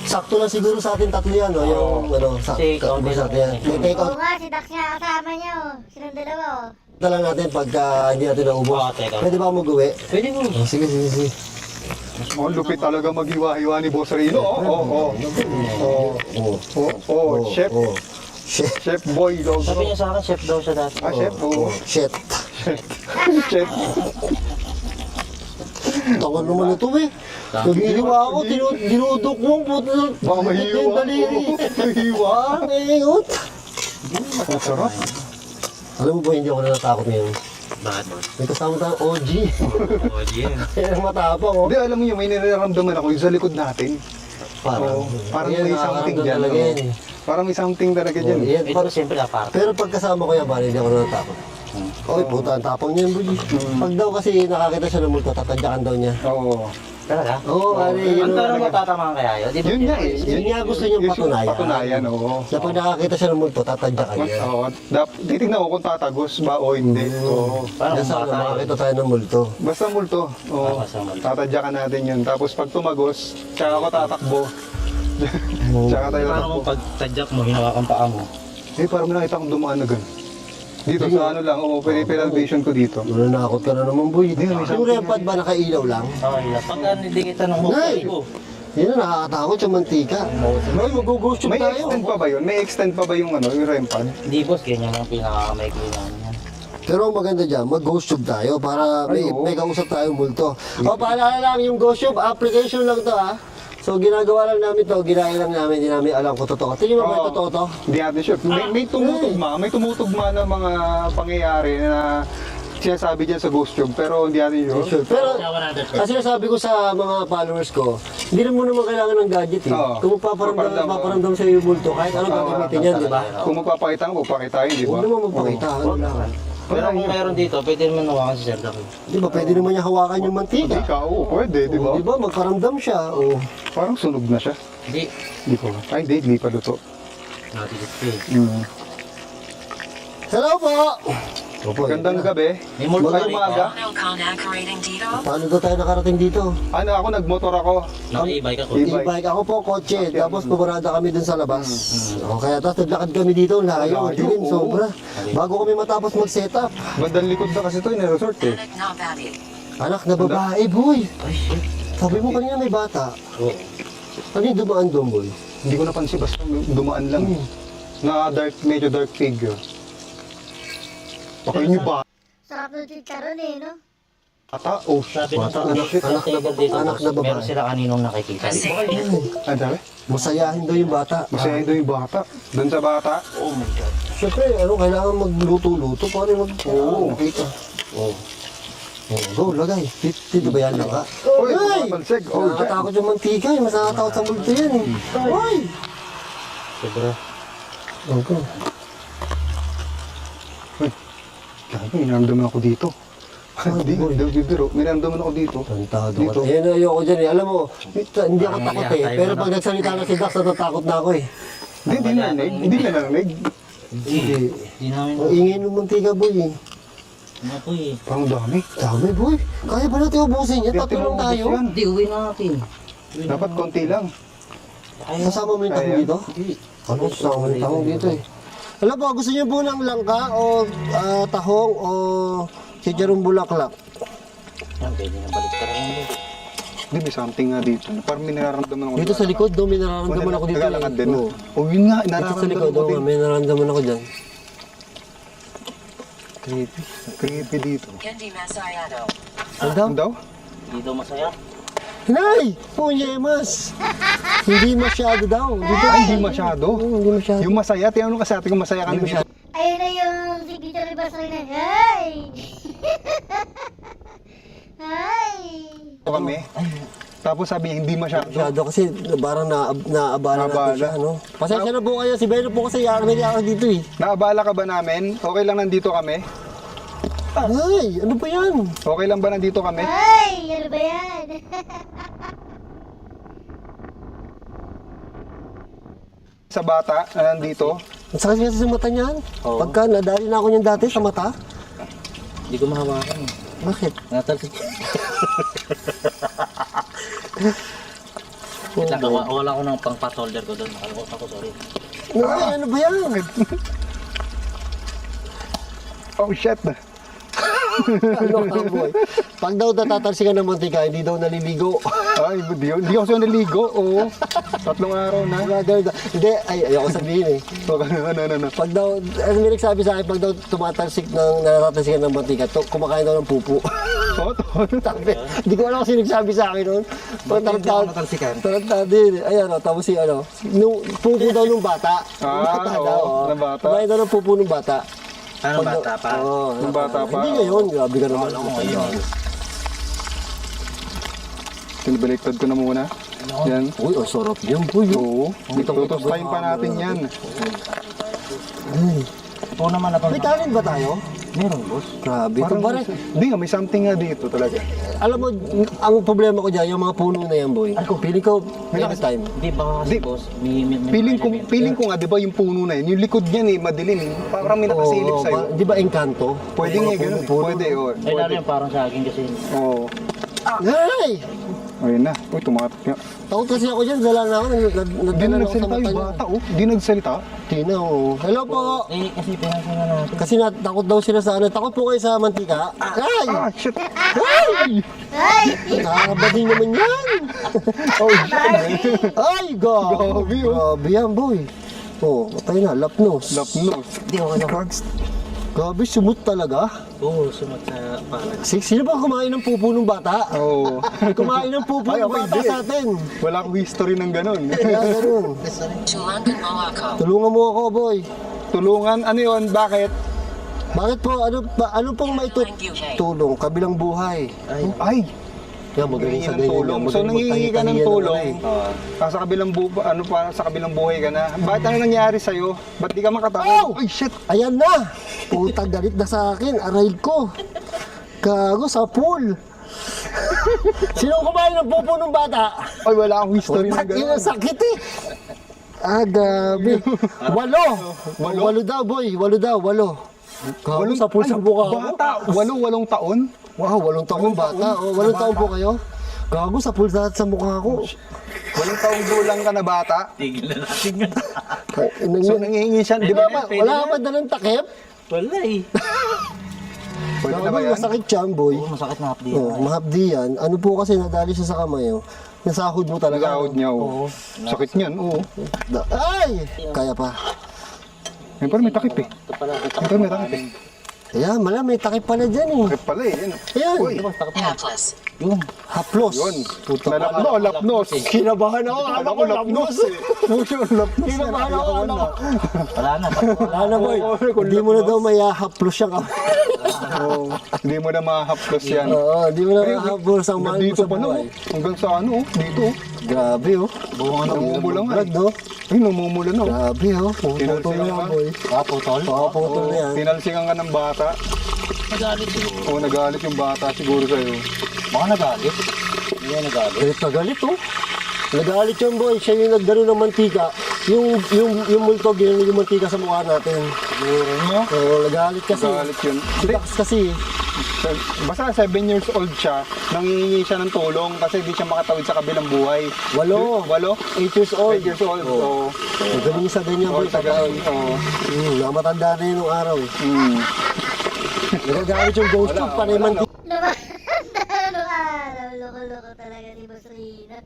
Sakto lang siguro sa atin tatlo yan, no? Yung ano, Take out sakto sa atin yan. May take out Oo nga, si Dax nga kasama niya oh. Silang dalawa oh. na lang natin pagka hindi natin naubos. Oo, take out. Pwede ba mag-uwi? Pwede mo. Oh, sige, sige, sige. Oh, lupit talaga maghiwa-hiwa ni Boss Rino. Chef. Oh. Shit. Chef boy daw. Sabi niya sa akin, chef daw siya dati. Chef. Oo. Shit. Chef. Tagal naman ito eh. Naghihiliwa ako, dinudok mo, puto. Baka mahiwa. Daliri. Mahiwa. Ayot. Ang sarap. Alam mo ba, hindi ako natatakot ngayon. Bakit boss? May kasama tayong OG. Oh, yan. Kaya matapang, oh. Hindi, alam mo yun, may nararamdaman ako yung sa likod natin. Parang, Parang Ayan, may something nakakandun dyan. talaga Oo. yan eh. Parang may something talaga dyan. Yan, Ito siyempre apart. pero pag kasama ko yan, pare, hindi ako natatakot. Oy, puta, ang tapang niya, boy. Pag daw kasi nakakita siya ng multo, tatadyakan daw niya. Oo. Talaga? Oo, pare, yun. Pero matatamaan kaya yun? Di ba? Yun nga eh. Yun nga gusto niyang patunayan. Patunayan, oo. Na pag nakakita siya ng multo, tatadya ka niya. Oo. Titignan ko kung tatagos ba o hindi. Oo. Parang Kaya sana bata yun. makakita tayo ng multo. Basta multo. Oo. Basta multo. Tatadyakan natin yun. Tapos pag tumagos, tsaka ako tatakbo. Tsaka tayo Paano tatakbo. kung pag tadyak mo, hinawakan paa mo? Eh, parang nakita akong dumaan na gan. Dito sa ano lang, oo, peripheral vision ko dito. Nananakot ka na naman, boy. Yung rempad ba nakailaw lang? Okay lang. Pag hindi kita nung Nay! ko. Yan na, nakakatakot yung mantika. Ay, mag-ghost tube May tayo. extend pa ba yun? May extend pa ba yung ano, yung REM pad? Hindi boss, ganyan ang pinakamaikli namin yan. Pero ang maganda dyan, mag-ghost tube tayo para may, Ay, oo. may kausap tayong multo. O, paalala lang, yung ghost tube, application lang to ha. So, ginagawa lang namin to, ginaya lang namin, hindi namin alam kung totoo. Tingin mo ba Oo. totoo to? Hindi natin sure. May tumutugma na mga pangyayari na sinasabi dyan sa ghost tube, pero hindi natin sure. Sure. Pero, kasi sabi ko sa mga followers ko, hindi na mo naman kailangan ng gadget eh. Oo. Kung mapaparamdam sa yung multo, kahit anong gagamitin yan, di ba? Kung magpapakita mo, pakitain, di ba? Huwag naman magpakita, ano lang. Pero kung meron dito, pwede naman hawakan si Sir Daki. Di ba, pwede naman niya hawakan yung Hindi mantika. ka, oo, pwede, di ba? Di ba, magparamdam siya. O, Parang sunog na siya. Hindi. Hindi ko. Ay, hindi pa luto. Natilit. hello po! Opo, Gandang gabi. May multo Magandang rito. umaga. paano daw tayo nakarating dito? Ano, ako nagmotor ako. Naka-e-bike ako. E-bike. E-bike ako po, kotse, tapos pumarada kami dun sa labas. O, kaya tapos naglakad kami dito, layo, Layo, dilim, oo. sobra. Bago kami matapos mag-setup. Bandang likod na kasi ito, resort eh. Anak na babae, boy! Ay, shit. Sabi mo kanina may bata. Oo. Ano yung dumaan doon, boy? Hindi ko napansin, basta dumaan lang. Na dark, medyo dark figure. Baka yun yung Sarap ng chikaron eh, no? bata. Oh, Sabi ng Bata, anak na dito, anak na boss, babae. meron sila kaninong nakikita. ang dami. Masayahin daw yung bata. Masaya daw yung bata. Doon sa bata. Oh my God. Siyempre, ano, kailangan magluto-luto para Oo. makita. Oh. Oh, go, lagay. Dito ba yan lang, ha? Uy, Ay! kumatalsig. Oh, dyan. Nakakatakot yung mantika, eh. Mas nakakatakot sa multo yan, eh. Uy! Sobra. Opo. May naramdaman ako dito. Hindi, hindi biro. May naramdaman ako dito. Tantado Dito. ka. Ayan, ayoko dyan, eh. Alam mo, hindi ako takot, eh. Pero pag nagsalita na si Dax, natatakot na ako, eh. Hindi narinig. Hindi na narinig. Hindi. Hindi namin Ang ingay ng mantika, boy, eh. ano po eh. Parang dami. Dami, boy. Kaya ba natin ubusin yan? Tatlo lang tayo. Yan. Hindi, uwi na natin. Dapat konti lang. Kasama mo yung tahong Kaya. dito? Ano, kasama mo yung tahong dito, eh. Alam po, gusto niyo po ng langka o tahong o chicharong bulaklak? Yan, pwede na balik ka rin mo. Hindi, may something nga dito. Parang may nararamdaman ako. Dito sa likod, do, may nararamdaman ako dito. Naglalakad din. Oo. Oh, yun nga. Dito sa Nararamdaman likod, ko do, din. may nararamdaman ako dyan. Creepy. Creepy dito. Ano daw? Ano daw? Dito masaya. Hinay! Punyemas! Hindi masyado daw. Dito, Ay, hindi masyado. Oo, hindi masyado. Yung masaya, tinanong ka sa atin kung masaya ka Hindi na dito. masyado. Ayun na yung signature ni Basrina. Hey! Hi! Kami. Tapos sabi niya, hindi masyado. Masyado kasi parang naabala natin Naabala. siya, no? Pasensya na po kayo, si Beno po kasi may yaka dito eh. Naabala ka ba namin? Okay lang nandito kami? Ay, ano ba yan? Okay lang ba nandito kami? Ay! Ano ba yan? Sa bata na nandito? Ang sakit kasi sa mata niyan. Oo. Pagka nadali na ako niyan dati sa mata. Hindi ko mahawakan eh. Bakit? Natalsik. Wala ko ng pang-pat-holder ko doon. Nakalimutan ko, sorry. Ay, ano ba yan? Oh shit! Ano ka, boy? Pag daw natatalsikan ng mantika, hindi daw naliligo. Ay, hindi ako siya naligo. Oo. 3 araw na. Hindi, ay, ayoko sabihin eh. Ano. Pag daw, ano may nagsabi sa akin, pag daw natatalsikan ng mantika, kumakain daw ng pupu. Sabi, hindi ko alam kasi nagsabi sa akin noon. Pag tarantado yun. Ayan, tapos si ano, pupu daw nung bata. Oo, ng bata. Kumain daw ng pupu nung bata. Ano bata pa? Oo, Nung bata pa. Hindi ngayon, grabe ka naman. Alam mo ngayon. Sinibaliktad ko na muna. Yan. Uy, ang sarap yan, boy. Oo. Tutustahin pa natin yan. Ay. Ito naman na May talent ba tayo? Meron, boss. Grabe. Ito Parang, pare. hindi nga, may something nga dito talaga. Alam mo, ang problema ko dyan, yung mga puno na yan, boy. Feeling ko, anytime. Hindi, baka kasi, Di. boss. May Feeling ko nga, di ba yung puno na yun, yung likod niyan madilim. Parang may nakasilip Oo, sa'yo. di ba engkanto? Pwede nga ganun. Pwede, oo. Ay, lalo yung parang sa akin kasi. Oo. Ay! Ayun na. Uy, tumatak nga. Takot kasi ako dyan, dala na ako. Hindi na nagsalita yung bata, oh. Hindi nagsalita. Hindi na, oh. Hello po! Eh, kasi pinasa na natin. Kasi natakot daw sila sa ano. Takot po kayo sa mantika. Ay! Ah, shit. Ay! Ay! Nakakabading naman yan! Oh, shit. Ay, gabi! Grabe, oh. Grabe yan, boy. Oh, patay na, lapnos. Lapnos. Hindi, okay lang. Grabe, sumut talaga. Oo, sumat sa palad. Sino ba kumain ng pupo ng bata? Oo. Kumain ng pupo Ay, ng ako bata hindi. sa atin. Wala akong history ng ganun. Kaya ganun. Tulungan mo ako, boy. Tulungan, ano yun? Bakit? Bakit po? Ano pong may tulong? Kabilang buhay. Ay, Kaya magaling nangihingi sa ng ganyan. tulong. yan. So, Magaling nangihingi ka ng magtahi-tahiyan tulong. eh. Sa kabilang sa kabilang buhay ka na. Bakit ano nangyari sa'yo? Ba't di ka makatawag? Oh! Ay, shit. Ayan na! Puta, galit na sa akin. Aray ko. Gago sa pool. Sino kumain ng pupo ng bata? Ay, wala akong history ng Pag ganun. sakit eh. Ah, gabi. Walo daw, boy. Walo daw. Gago sa pool sa buka ko. Bata, 8 taon? Wow, 8 taong bata. Oh, 8 taon po kayo. Gago sa pool sa mukha ko. 8 taong gulang ka na bata? Tigil na natin yun. So, nangihingi siya. Di ba? Wala ka ba dalang takip? Wala eh. Pwede na Gago, ba yan? masakit yan, boy. Oo, masakit na hapdi. Oh, mahapdi yan. Ano po kasi nadali siya sa kamay, oh. Nasahod mo talaga. Nagahod niya, oh. Sakit niyan, oo. Ay! Kaya pa. Ay, parang may takip eh. Ito pala, ito Ay, parang may takip eh. Ayan, may takip pala dyan eh. Takip pala eh. Yan. Ayan, Uy, takip na. Yun. haplos. yun. Puta. Lapnos. Kinabahan ako, alam ko lapnos. Lapnos. Kinabahan ako, alam ko. Wala na. Wala na, boy. Hindi mo na daw may haplos siyang kamay. Oo. Hindi mo na mahaplos yan. Oo, hindi mo na haplos ang mahal mo Dito sa pa na, buhay. oh. Hanggang sa ano, oh. Dito, oh. Grabe, oh. Namumula nga, Brad, no? Ay, namumula na, oh. Grabe, oh. Putol na yan, boy. Putol? Oo, putol na yan. Pinalsingan ka ng bata. Nagalit siguro. Oo, nagalit yung bata siguro sa'yo. Baka nagalit. Hindi yan nagalit. Galit na galit, oh. Nagalit yung boy. Siya yung naggano ng mantika. Yung multo, ginano yung mantika sa mukha natin. Siguro, no? Oo, nagalit kasi. Nagalit yun. Si Dax kasi. Basta 7 years old siya, nangingi siya ng tulong kasi di siya makatawid sa kabilang buhay. 8. 8 years old. 8 years old. Oo. Magaling sa ganyan, boy. Sa ganun. Oo. Namatanda na yun nung araw. Nagagalit yung ghost tube, panay mantika. Ano araw, loko-loko talaga ni Boss Rina.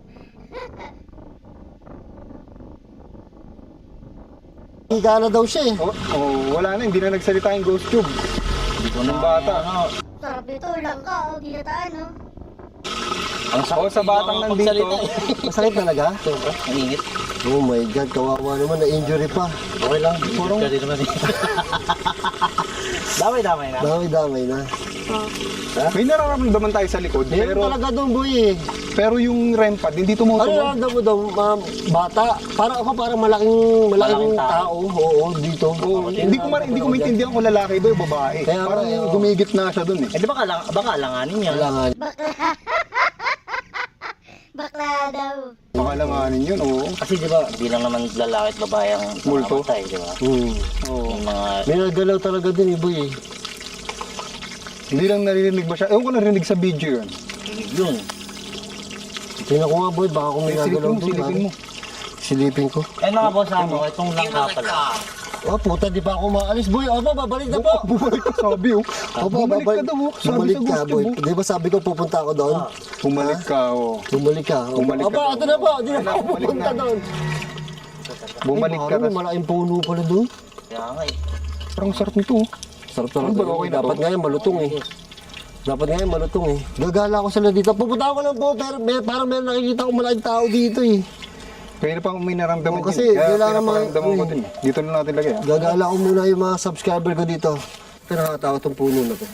Higa na daw siya eh. Wala na, hindi na nagsalita yung ghost tube. Ng bata. Sarap nito, lang ka, oh, ginataan, oh. O sa batang nandito, Masakit talaga? Naningit. Oh my God, kawawa naman, na-injury pa. Okay lang. Purong. Kaya naman eh. Damay-damay na. Damay-damay na. may nararamdaman tayo sa likod. Meron talaga doon, boy eh. Pero yung REM pad, hindi Ano tumutunog. nararamdaman mo daw, bata? Parang ako, parang malaking tao. Oo, dito. Hindi ko maintindihan kung lalaki ba o babae. Kaya Parang nga, gumigit na siya dun eh. Eh di baka alanganin niya. Kailangan. Bakla daw. Pakalanganin yun, oo. Kasi di ba, bilang naman lalaki at babae ang Multo. namamatay, di ba? Oo. Yung mga... May nagalaw talaga din eh, boy eh. Hindi lang narinig ba siya? Ewan ko narinig sa video yun. Yun. Tingnan ko nga, boy, baka kung may nagalaw doon. Silipin mo. Silipin ko. Eh mga boss mo, itong langka pala. Oh, puta, di pa ako maalis, boy. Opo, babalik na po. Bumalik ka, sabi oh. Opo, Bumalik ka daw, oh. Sabi Bumalik sa ka, gusto boy. mo. Di ba sabi ko pupunta ako doon? Bumalik ka, oh. Bumalik ka. Bumalik ka Opo, daw. ito na po. Di na Wala, ako bumalik pupunta na. doon. Bumalik ka. Ay, malaking puno pala doon. Kaya nga eh. Parang sarap nito, oh. Sarap talaga. Ano ba, okay na Dapat to? nga yan, malutong eh. Dapat nga yan, malutong eh. Gagala ko sila dito. Pupunta ako lang po, pero parang may nakikita ko malaking tao dito eh. Kaya pa may naramdaman Oo, kasi din. Kaya kailangan pinaparamdaman ko eh. din. Dito na natin lagay, ah. Gagala ko muna yung mga subscriber ko dito. Pero nakatawa tong puno na to.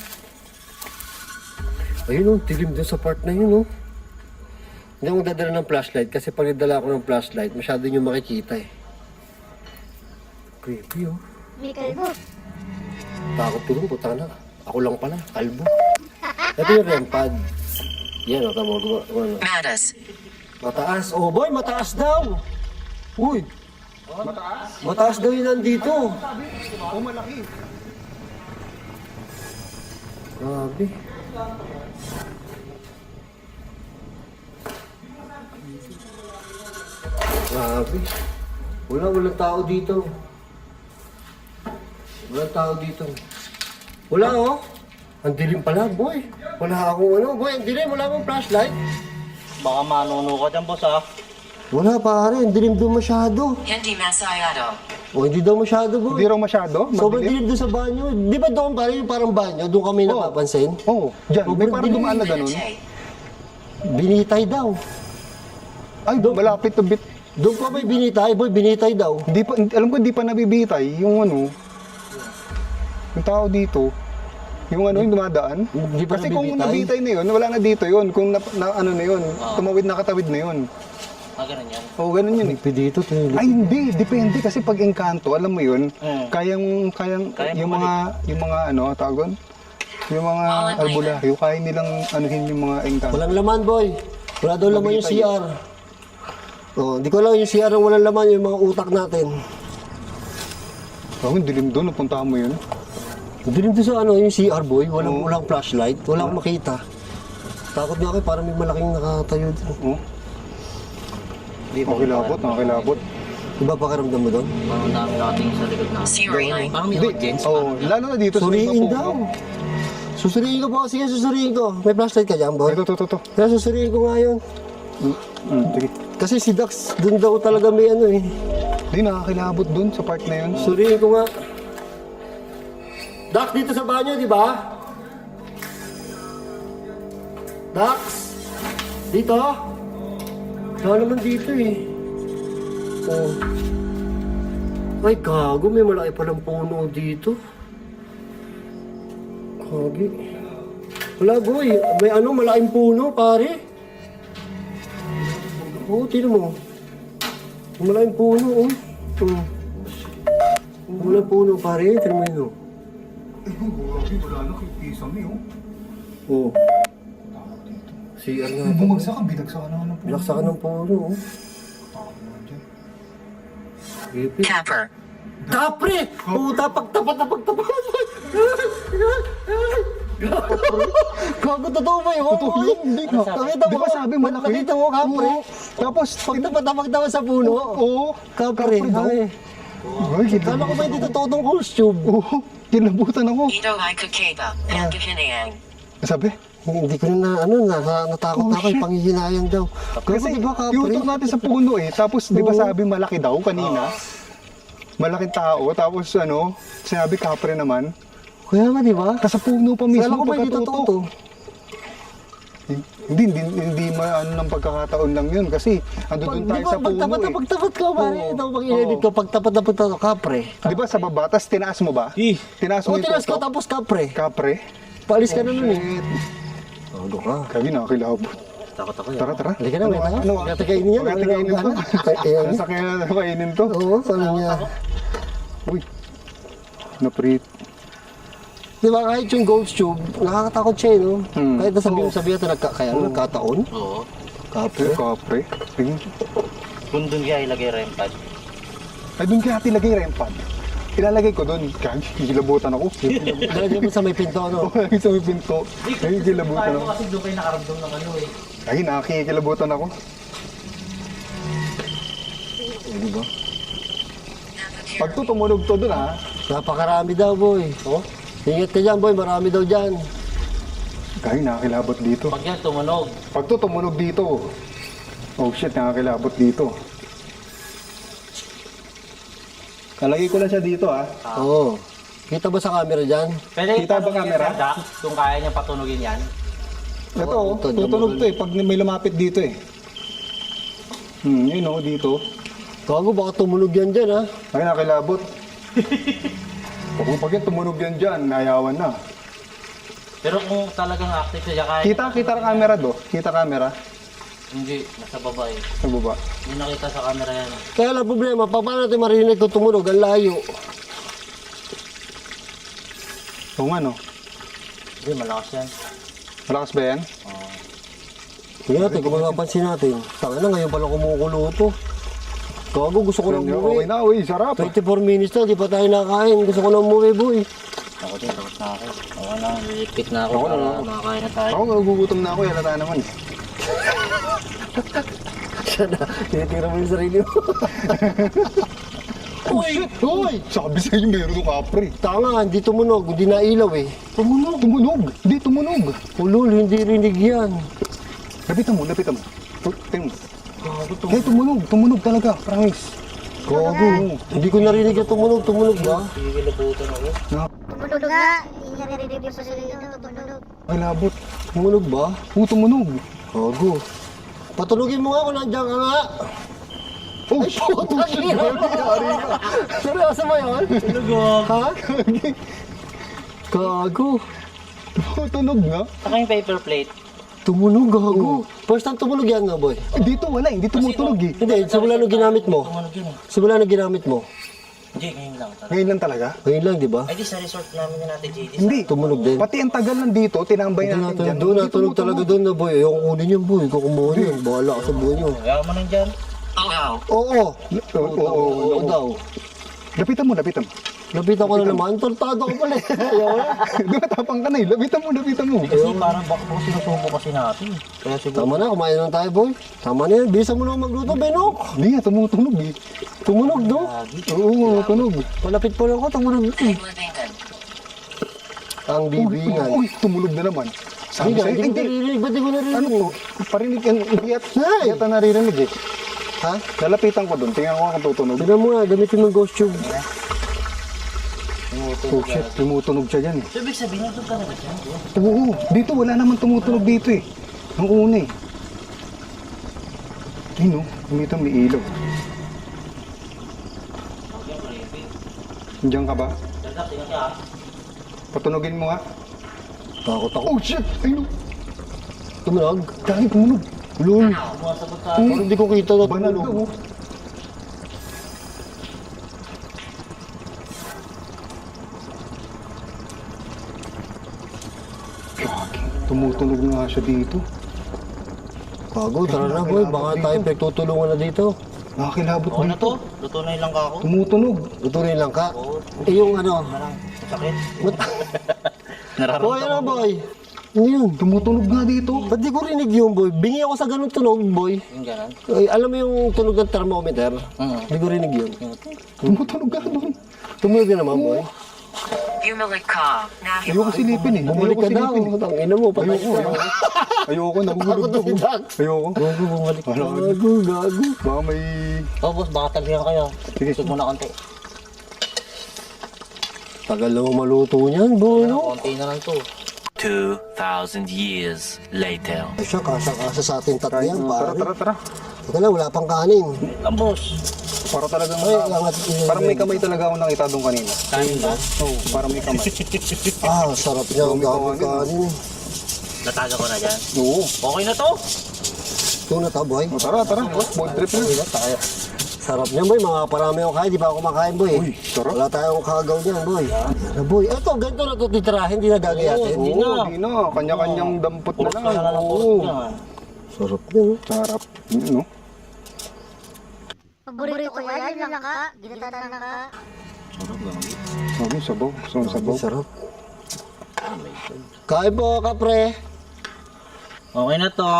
Ayun oh, dilim doon sa part na yun oh. Hindi ako dadala ng flashlight kasi pag nagdala ako ng flashlight, masyado nyo makikita eh. Creepy oh. May kalbo. Takot ko dun, puta na. Ako lang pala, kalbo. Ito yung REM pad. Yan, o, tamo. Mataas. Oh, boy, mataas daw. Uy. Mataas? Mataas daw yun nandito. Oh, malaki. Grabe. Grabe. Walang tao dito. Walang tao dito. Wala, oh. Ang dilim pala, boy. Wala akong ano, boy. Ang dilim. Wala akong flashlight. Baka manuno ka dyan, boss, ha? Wala, pare. Ang dilim doon masyado. Hindi masyado. O, hindi daw masyado, boy. Hindi raw masyado. Sobrang Madilim. dilim doon sa banyo. Di ba doon, pare, yung parang banyo? Doon kami napapansin. Oo, dyan. May Sobrang parang dilim. dumaan na ganun. Binitay daw. Ay, malapit to bit. Doon pa may binitay, boy. Binitay daw. Di pa, alam ko di pa nabibitay yung ano. Yung tao dito. Yung ano, yung dumadaan. Di pa Kasi kung nabibitay? nabitay na yun, wala na dito yun. Kung ano na yun, tumawid na katawid na yun. Ganun yan. Oo, ganun yun eh. Pi dito, Ay hindi, depende kasi pag engkanto, alam mo yun, Mm. kayang yung mga ano, tawag doon? Yung mga albularyo, kaya nilang anuhin yung mga engkanto. Walang laman, boy. Wala daw laman yung CR. Oh, hindi ko alam yung CR ang walang laman, yung mga utak natin. Oh, dilim doon, napuntahan mo yun. Hindi rin doon sa ano, yung CR, boy. Walang flashlight. Wala akong makita. Takot nga ako, parang may malaking nakatayo doon. Oh. Nakakilabot. Diba pakiramdam mo doon? Parang dami nakatingin sa likod na. Parang may audience. Oh, lalo na dito Suriin sa daw. Susuriin ko po. Sige, susuriin ko. May flashlight ka dyan, boy? Ito. Kaya susuriin ko nga yun. Sige. Kasi si Dax, doon daw talaga may ano eh. Hindi, nakakilabot doon sa part na yun. Suriin ko nga. Dax, dito sa banyo, di ba? Dax? Dito? Wala naman dito eh. Oh. Ay, gago. May malaki palang puno dito. Kagi. Wala, boy. May ano, malaking puno, pare. Oo, tinan mo. May malaking puno, oh. Malaking puno, pare. Tinan mo yun, oh. Wala na, kisame oh. Oh. CR nga. Bumagsak ka, binagsakan na ng puno. Bilaksakan ng puno, oh. Ipit. Capper. Kapre! Puta, pagtapat. Gago, totoo ba yun? Totoo yun, hindi ka. Nakita mo, Di ba sabi malaki? Nakita mo, kapre. Oo. Tapos, Pagtapat sa puno. oo. Kapre. daw. Ay. Ay, Kala ko ba hindi totoo tong costume? Oo, kinabutan ako. Ito ay kakeba. Pagkahinayang. Sabi? Hindi ko na, natakot Oh, na ako, shit. panghihinayang daw. Kasi di ba, kapre? yung natin sa puno eh, tapos di ba Oo. sabi malaki daw kanina? Malaking tao, tapos ano, sinabi kapre naman. Kaya nga, di ba? Sa puno pa Kala mismo ko ba hindi totoo to? Hindi ano ng pagkakataon lang yun kasi ando doon tayo sa puno eh. Pagtapat ka, pare. Oo. Ito, pag i-edit ko, pagtapat na kapre. Di ba sa baba, tas tinaas mo ba? Tinaas mo O, tinas ko, ito. tapos kapre. Kapre? Paalis ka na nun eh. Shit. Ano ka? Kami nakakilabot. Takot ako. Tara. Halika na, may tayo. Kaya kainin yan. Kaya kainin to. Ayan. Sasakyan na kainin to. Oo, sabi niya. Uy. Naprit. Di ba kahit yung ghost tube, nakakatakot siya eh, no? Hmm. Kahit nasabihin natin nagkataon. Oo. Kapre. Kapre. Sige. Kung doon kaya ilagay REM pad. Ay, doon kaya tilagay rempad. Ilalagay ko doon. Kaya gilabutan ako. Lalagyan mo sa may pinto, no? Lagi sa may pinto. Ay, gilabutan ako. Kasi doon kayo nakaramdam ng ano eh. Ay, nakikilabutan ako. Di ba? Pag to, tumunog to doon ha. Napakarami daw, boy. Oh. Ingat ka dyan, boy. Marami daw dyan. Kaya nakakilabot dito. Pag yan tumunog, Pag to, tumunog dito. Oh shit, nakakilabot dito. Kalagay ko lang siya dito ha. Oo. Kita ba sa camera dyan? pwede Kita ba itanong camera? yung Dax kung kaya niya patunogin yan. Ito oh, tutunog to eh. Pag may lumapit dito eh. Yun oh, dito. Gago, baka tumunog yan dyan, ha? Ay, nakakilabot. Pag yan tumunog yan dyan, nayawan na. Pero kung talagang active siya, kaya Kita camera do. Kita camera. Hindi, nasa baba eh. Sa baba. Hindi nakita sa camera yan. Kaya lang problema, paano natin marinig kung tumunog? Ang layo. Oo nga, no? Hindi, malakas yan. Malakas ba yan? Tingnan natin kung mapapansin natin. Tanga na ngayon pala kumukulo to. Gago, gusto ko na Okay umuwi. na, uy. Sarap. 24 minutes na, di pa tayo nakain. Gusto ko na umuwi, boy. Ako din, tapos na ako. Ako na, lilipit na ako Ako na, para ako. makakain na tayo. Ako, nagugutom na ako. Yalata naman. Tinitira mo yung sarili mo. Uy! Uy! Sabi sa'yo, meron ng kapre. Tanga, hindi tumunog, hindi nailaw eh. Tumunog. Tumunog. Hindi, tumunog. Ulol, hindi rinig yan. Lapitan mo, lapitan mo. Tingnan mo. Eh, tumunog. Tumunog talaga. Promise. Gago. Hindi ko narinig yung tumunog ba? Sige, labutan ako. Tumunog nga. Hindi niya narinig yung sarili niya. Tumunog. Ay, labot. Tumunog ba? Oo, tumunog. Gago. Patulugin mo nga kung nandiyan ka nga. Oh, shit! Seryoso ba yun? Tulog. Ha? Gago. Tunog nga. Saka yung paper plate. Tumunog, gago. First time tumunog yan nga, boy. Eh, dito wala. Hindi tumutunog eh. Hindi, simula nung ginamit mo. Tumunog yun eh. Simula nung ginamit mo. Hindi, ngayon lang. Ngayon lang talaga. Ngayon lang, di ba? Ay, di sa resort namin na natin, JD. Hindi. Tumunog din. Pati ang tagal nandito, tinambay Hindi natin natin dyan. doon, Hindi natulog talaga doon na, boy. Ayoko kunin yun, boy. Ikaw kumuha yun. Bahala ka sa buhay nyo. Kaya mo nang dyan. Oh no. Oo. Oo, daw. Lapitan mo, lapitan mo. Lapitan ko na naman. Tortado ko pala. Ayaw na. Dumatapang ka na eh. Lapitan mo, lapitan mo. Kasi parang baka sinusubo kasi natin. Kaya siguro. Tama na, kumain na tayo, boy. Tama na yan. Bilisan mo na magluto, Benok. Hindi nga, tumutunog eh. Tumunog, do. Oo, tunog. Palapit pa lang ko, tumunog. Big living then. Ang bibingan. Uy, tumulog na naman. Sabi Hindi, sa'yo, hindi ko hindi. naririnig. Ba't di ko Ano naririnig? to? Parinig yan. Hindi Hey! yata naririnig eh. Ha? Lalapitan ko doon. Tingnan ko kung tutunog. Tignan mo nga, gamitin mo yung ghost tube. Oh shit, tumutunog siya dyan eh. So, ibig sabihin, ito talaga dyan. Oo, dito wala naman tumutunog dito eh. Ang una eh. Ayun oh, dito may ilaw. Diyan ka ba? Dadak, tingnan siya. Patunogin mo nga. Takot ako. Oh shit! Ayun oh, Tumunog? dahil tumunog. Lul. Sumasagot sa Parang hindi ko kita na Banal tumunog. daw oh. Gagi, tumutunog nga siya dito. Bago, tara na, boy. Baka tayo pagtutulungan na dito. Nakakilabot Oo na dito. to. Luto na ilang ka ako. Tumutunog. Tutuloy lang ka. Eh, yung ano. Marang sakit. Boy, Nararamdaman ano, ko. boy? Ano yun? Tumutunog nga dito. Ba't di ko rinig yun, boy? Bingi ako sa ganun tunog, boy. Yung gano'n. Ay, alam mo yung tunog ng thermometer? Hindi ko rinig yun. Tumutunog nga doon. Tumunog na naman, boy. Bumalik ka. Now you Ayoko silipin eh. Bumalik ka daw. Ang ina mo, patay Ayoko, ka. ayoko. Ayoko, nagugulog Ako to ako. si Dax. Ayoko. Gago, bumalik ka. Wala ka. Gago, gago. Baka may... Oh, boss, baka tagyan kayo. Sige. Isip muna konti. Tagal na maluto niyan, boy, no? Konti na lang to. 2,000 years later. Ay siya, kasa sa ating tatlo yan, Tara, pare. tara, tara. Teka lang, wala pang kanin. Ang boss. Para talagang... Ay, angat. Parang may kamay talaga ako nakita doon kanina. Kain ba? Oo, parang may kamay. Ah, sarap niya. Ang dami kanin. Nataga ko na dyan. Oo. Okay na to. Ito na to, boy. O, tara, tara. Board trip na. Wala tayo. Sarap niyan, boy. Mga parami ako kain. Di pa ako kumakain, boy. Uy, sarap. Wala tayong kagaw niyan, boy. Yan na, boy. Eto, ganito na ito titirahin. Hindi na gagayatin. Hindi Oo, na. di na. Kanya-kanyang dampot na Purot lang. ka na lang. Oo. Purot yan. Sarap niya, no? Sarap. Yun, no? Paborito ko yan, yung langka. Ginata ng langka. Sabi, sabaw. Sabaw. Sarap. Kain po, kapre. Okay na to.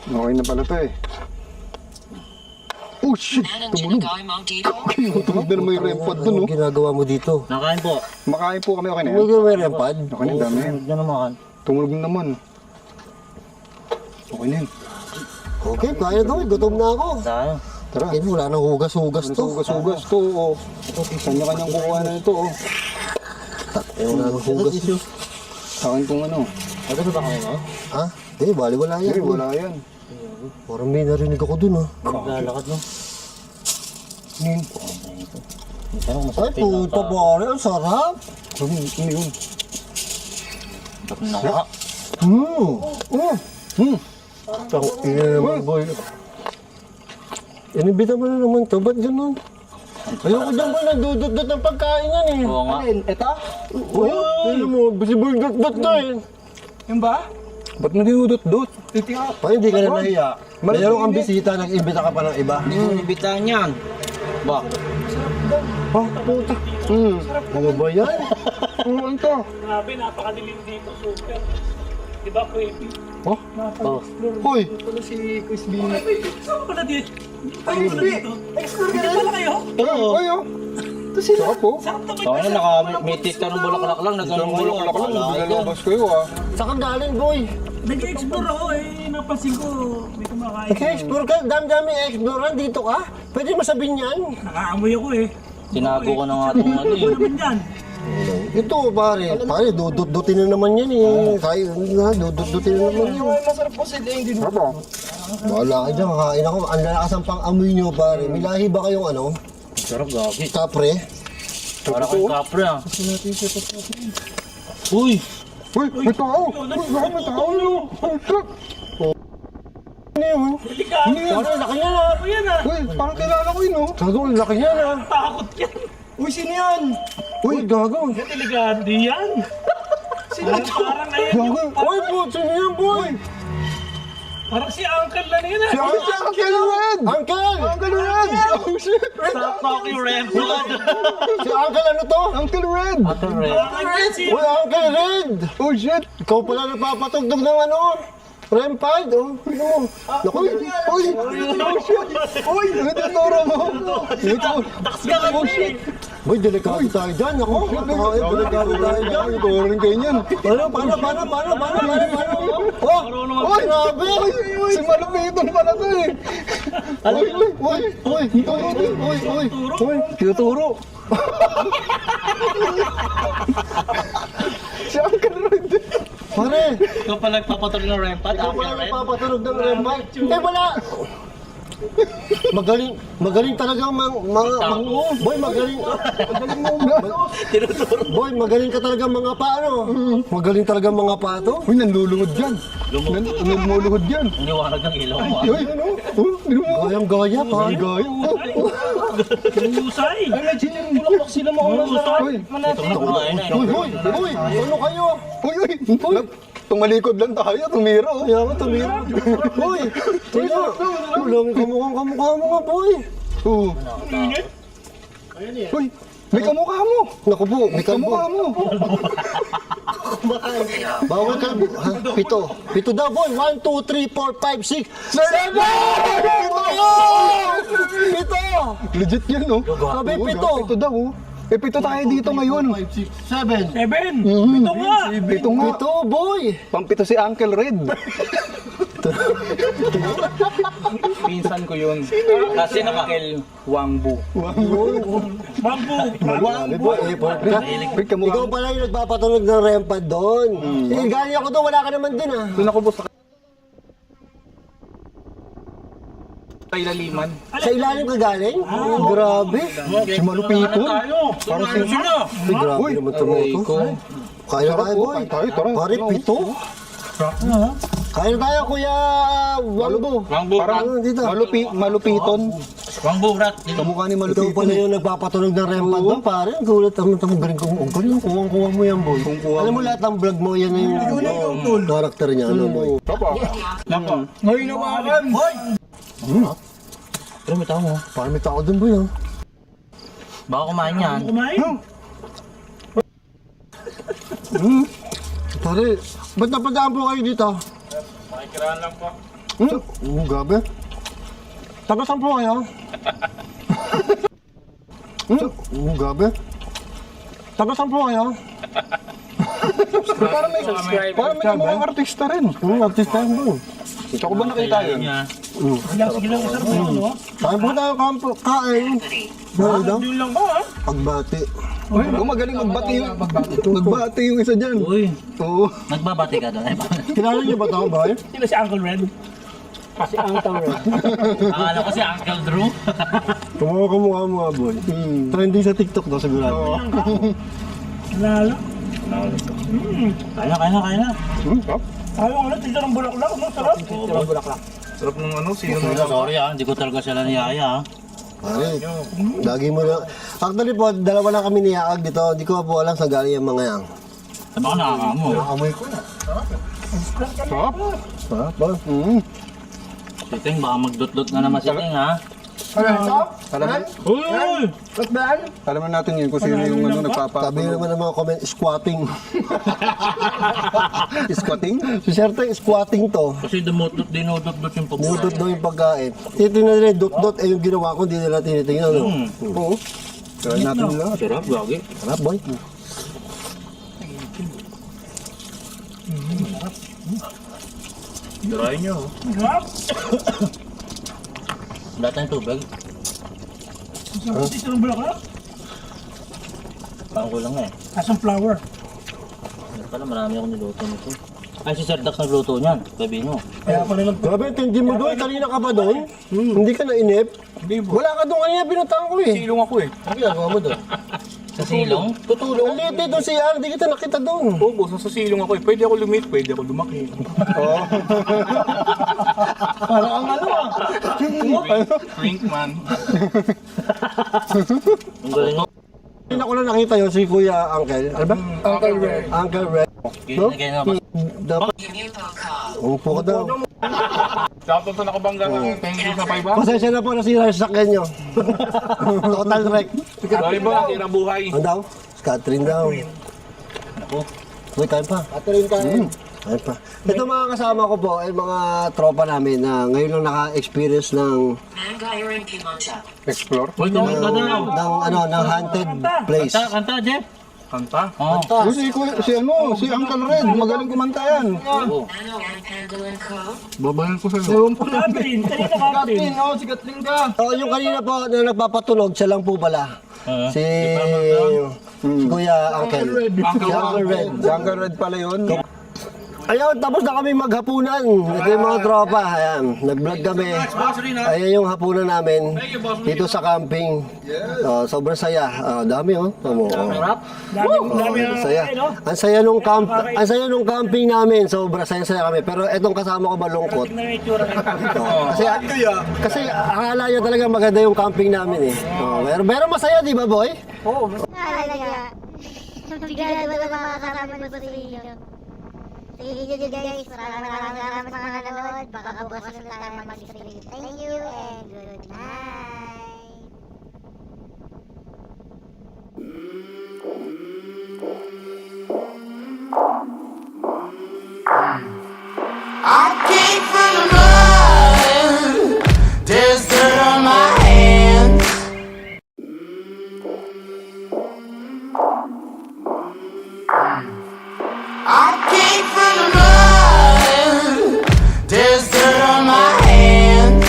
Okay na pala to eh. Oh shit! Anong Tumunog. ginagawin mo dito? Tumunog na naman yung rempad doon, no? Anong ginagawa mo dito? Nakain po. Makain po kami, okay na yan. Tumunog na may rempad. Okay na, dami yan. Huwag na naman. Tumunog na naman. Okay na yan. Okay, kaya daw. Gutom na ako. Tayo. Tara. Kaya wala nang hugas-hugas to. Sugas-sugas to, oh. Kanya-kanyang kukuha na ito, oh. Wala nang hugas. Sa akin kung ano. Ano ba kayo, no? Ha? Eh, bali wala yan. Hindi, wala yan. Parang may narinig ako dun, ha? Naglalakad, no? Nin. Tanong Ay, masarap puta pare, ang sarap. Ano yun? Sarap na nga. Tang ina naman, boy. Inibita mo na naman to, ba't ganun? Ayoko dyan boy, nagdudot-dot ng pagkain yan eh. Oo nga. Ito? Uy, alam mo, si boy dot-dot ka eh. Yung ba? Ba't nagdudot-dot? Pa, hindi ka na nahiya. Mayroon kang bisita, nag-imbita ka pa ng iba. Hindi mo nabitahan yan. Ba? Oh, puta. Ano ba yan? Ito. Grabe, napakadilim dito, super. Di ba, creepy? Oh? Hoy! Saan ko na dito? Ay, explore ka pala kayo? Oo. Hoy, oh. Ito sila. Sarap po. Sarap to, Oo na, naka-metis ka ng bulaklak lang. Ang bulak-bulak lang. Nilalabas ko yun ah. Saan ka galing boy? Nag-explore ako eh. Napansin ko, may kumakain. Nag-explore ka? Dami-dami explore dito ka? Pwede masabihin yan? Nakaamoy ako eh. Tinago ko na nga itong ano Ano eh. naman yan? Ito pare, dudut-dutin na naman yan eh. Tayo na, dudut-dutin na naman yan. Masarap po sila yung din. Wala ka dyan, kakain ako. Ang lalakas ang pang-amoy nyo pare. May lahi ba kayong ano? Sarap gagi. Kapre? Para kay kapre ah. Uy! Uy, may tao! Uy, may tao nyo! Ano yun? Pare, laki niya na. Ano yan ah? Uy, parang kilala ko yun oh. Gago, laki niya na. Takot yan. Uy, sino yan? Uy, gago. Yan elegante yan. Parang ngayon yung... Uy, po, sino yan boy? Parang si Uncle na yan ah. Si Uncle Red! Uncle! Uncle Red! Oh shit! Stop talking red blood! Si Uncle ano to? Uncle Red! Uncle Red. Uy, Uncle Red! Oh shit! Ikaw pala nagpapatugtog ng ano? Rempad, oh. Ano? Naku, Uy! Uy! Oh shit! Uy! Natuturo mo! Oh shit! boy, delikado tayo dyan. Ako, delikado tayo dyan. Natuturo rin kayo niyan. Paano? Oh, grabe! Si Malupiton pala to eh! Uy! Tinuturo! Si Uncle Red! Pare, Ikaw pala nagpapatuloy ng rempad, ikaw Uncle pala Red. nagpapatunog ng rempad. Eh, wala! Magaling talaga boy, magaling boy, magaling ka talaga mga paano. Magaling talaga mga pato. Uy, nanluluhod dyan! Nanluluhod dyan! Ang liwanag ng ilaw mo ah. Uy, ano? Gayang-gaya, pare. Gaya! Husay. Ay, legit yung bulaklak sila mga Uy! Ito na kumain na. Uy, ano kayo? Uy! Tumalikod lang tayo, tumiro. Kaya nga tumira. Boy, tingnan. Kulang kamukha mo nga, boy. Oo. Uy! May kamukha mo! Naku po, may Kamukha mo! Bawal ka. Ha? Pito daw, boy. 1, 2, 3, 4, 5, 6, 7! Pito! Legit yan, no? Sabi, Oo, pito. Pito daw, oh. Eh, pito tayo dito ngayon. 7. Seven. Ito nga. Pito nga. Pito, boy. Pampito si Uncle Red. Pinsan ko yun. Kasi nakakil Wangbu. Bamboo. Boy, effort ka. Uy, kamukha Ikaw mo. pala yung nagpapatunog ng rempad doon. Eh, galing ako doon, wala ka naman din ah. Doon ako boss. Kailaliman. Sa ilalim ka galing? Grabe. Si Malupiton. Parang sila. Ay, grabe naman tumuto. Kaya na tayo, boy. Tayo, tara. Pare, pito. Kaya na tayo, kuya Wangbo. Wangbu, Parang dito. Malupiton. Wangbu, rat. Kamukha ni Ikaw Malupiton. pala yung nagpapatunog ng rempad doon, pare. Gulat naman itong galing kong ungkol. Yung kuwang-kuha mo yan, boy. Alam mo lahat ng vlog mo, yan na yung karakter niya, ano, boy. Papa. Nako. Ngayon naman. Pero may tao mo. Parang may tao doon, boy, ah. Baka kumain yan. Kumain. Pare, ba't napadaan po kayo dito? Makikiraan lang po. Gabi. Taga saan po kayo? Gabi. Taga saan po kayo? Parang may kamukhang artista rin. Artista yan, boy. Ito ko ba nakita yun? Sige lang, sarap na ano. Kain po tayo, kain. Ano daw? Yun lang po ah. Pagbati. Uy, magaling magbati yung isa dyan. Uy, Oo. nagbabati ka doon. Kilala niyo ba ito, boy? Sino si Uncle Red? Si Uncle Red. Akala ko si Uncle Drew. Kamukha mo nga, boy. Trending sa TikTok daw, sigurado. Lalo. Kaya na. Ayaw nga na, tignan ng bulaklak. Ang sarap. Sarap ng ano, sino Sorry ah, hindi ko talaga sila niyaya ah. Pare, lagi mo na. Actually po, dalawa lang kami niyaag dito. Hindi ko po alam sa galing yung mga yan. Baka nakakamo. Amoy ko na. Sarap. Sarap ba? Siting, baka magdot-dot na naman siting ha. Uy! Alam natin yun kung sino yung nagpapa... Sabi naman ng mga comment, squatting. Squatting? Si Serte, squatting to. Kasi dinudot-dot yung pagkain. Dudot daw yung pagkain. Titingnan nila yung dot-dot, eh yung ginawa ko, hindi nila tinitingnan. No? Oo. Try natin lahat. Sarap, gagi. Sarap, boy. Try nyo. Wala tayong tubig. Ito ng bulaklak? Parang kulang eh. Asang flower. Ano pala, marami akong niluto nito. Ay, si Sir Dax nagluto niyan. Sabi nyo. Kaya pala nag... Grabe, tindi mo doon. Kanina ka pa doon? Hindi ka nainip? Wala ka doon kanina, pinuntahan ko eh. Silong ako eh. Ano ginagawa mo doon? Sa silong? Tutulong. Ang liit doon siya, hindi kita nakita doon. Oo, boss, nasa silong ako eh. Pwede ako lumit, pwede ako lumaki. Oo. Parang ang ano ah. Drink man. Ang galing mo. Kanina ko lang nakita yun, si Kuya Uncle. Ano ba? Uncle Ray. Uncle Red. No? Ganyan na mas. Dapat. Upo ka daw. Shoutout sa nakabangga ng 10 years na 5 Pasensya na po, nasira yung sakyan nyo. Total wreck. Sorry ba, tira buhay. Ano daw? Catherine daw. Ako. Uy, kain pa. Catherine, kain. Kain pa. Ito mga kasama ko po ay mga tropa namin na ngayon lang naka-experience ng Explore. Uy, kumanta daw. ng haunted place. Kanta, Jeff. Kanta. Oo. Si Uncle Red, magaling kumanta yan. Oo. Babayan ko sa'yo. Catherine, kanina Catherine. Oo, si Kathleen ka. So, yung kanina po na nagpapatunog, siya lang po pala. Si Kuya Uncle. Si Uncle Red. Si Uncle Red pala yun. Ayun, tapos na kami maghapunan. Ito yung mga tropa. Ayan, nag-vlog kami. Ayan yung hapunan namin dito sa camping. Sobrang saya. Dami oh. Tamo. Dami Ang saya. Ang saya nung camping namin. Sobrang saya kami. Pero etong kasama ko malungkot. Tingnan mo yung itsura nito. Kasi akala niya talaga maganda yung camping namin eh. Pero masaya, di ba, boy? Talaga. Bigla naman ang mga kasama mo sa iyo. Sige nyo guys, maraming salamat sa mga nanood. Baka bukas na tayo mag-stream. Thank you and good night. I came from the mud. There's dirt on my hands. I came from the mud. There's dirt on my hands.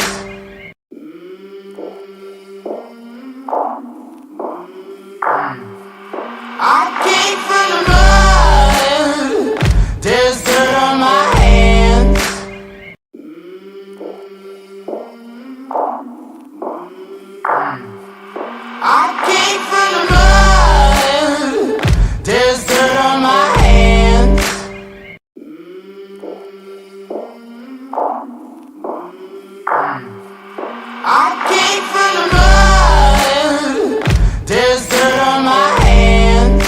I came from the mud. There's dirt on my hands. I came from the mud. There's dirt on my hands. I came from the mud. There's dirt on my hands. I came from the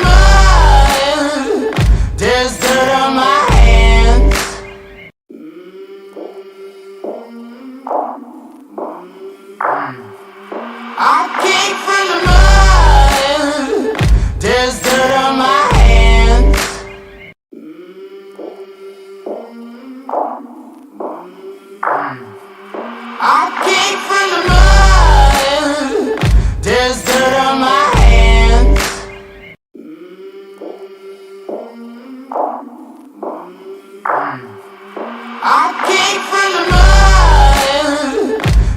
mud. There's dirt on my hands. I came from the mud. There's dirt on my hands. I came from the mud. There's dirt on my hands. I came from the mud.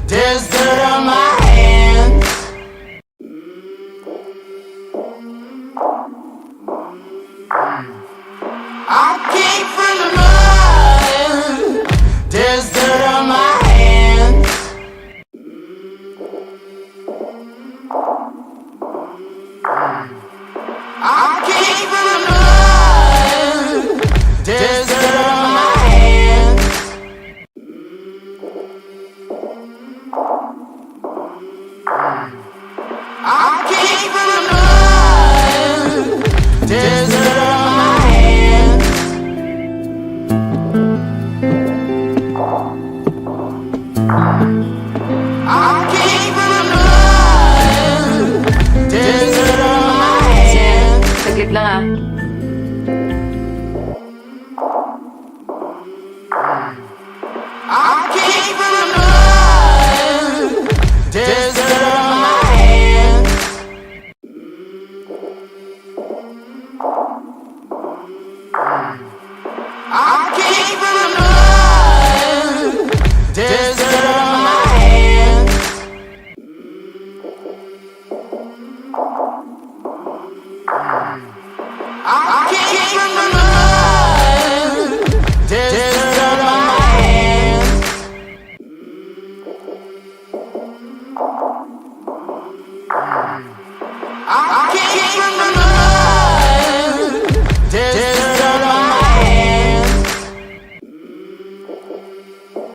There's dirt on my hands. I came from the mud. There's dirt on my hands. I came from the mud. I came from the blood, desert of my hand. Saglit lang I came from the blood.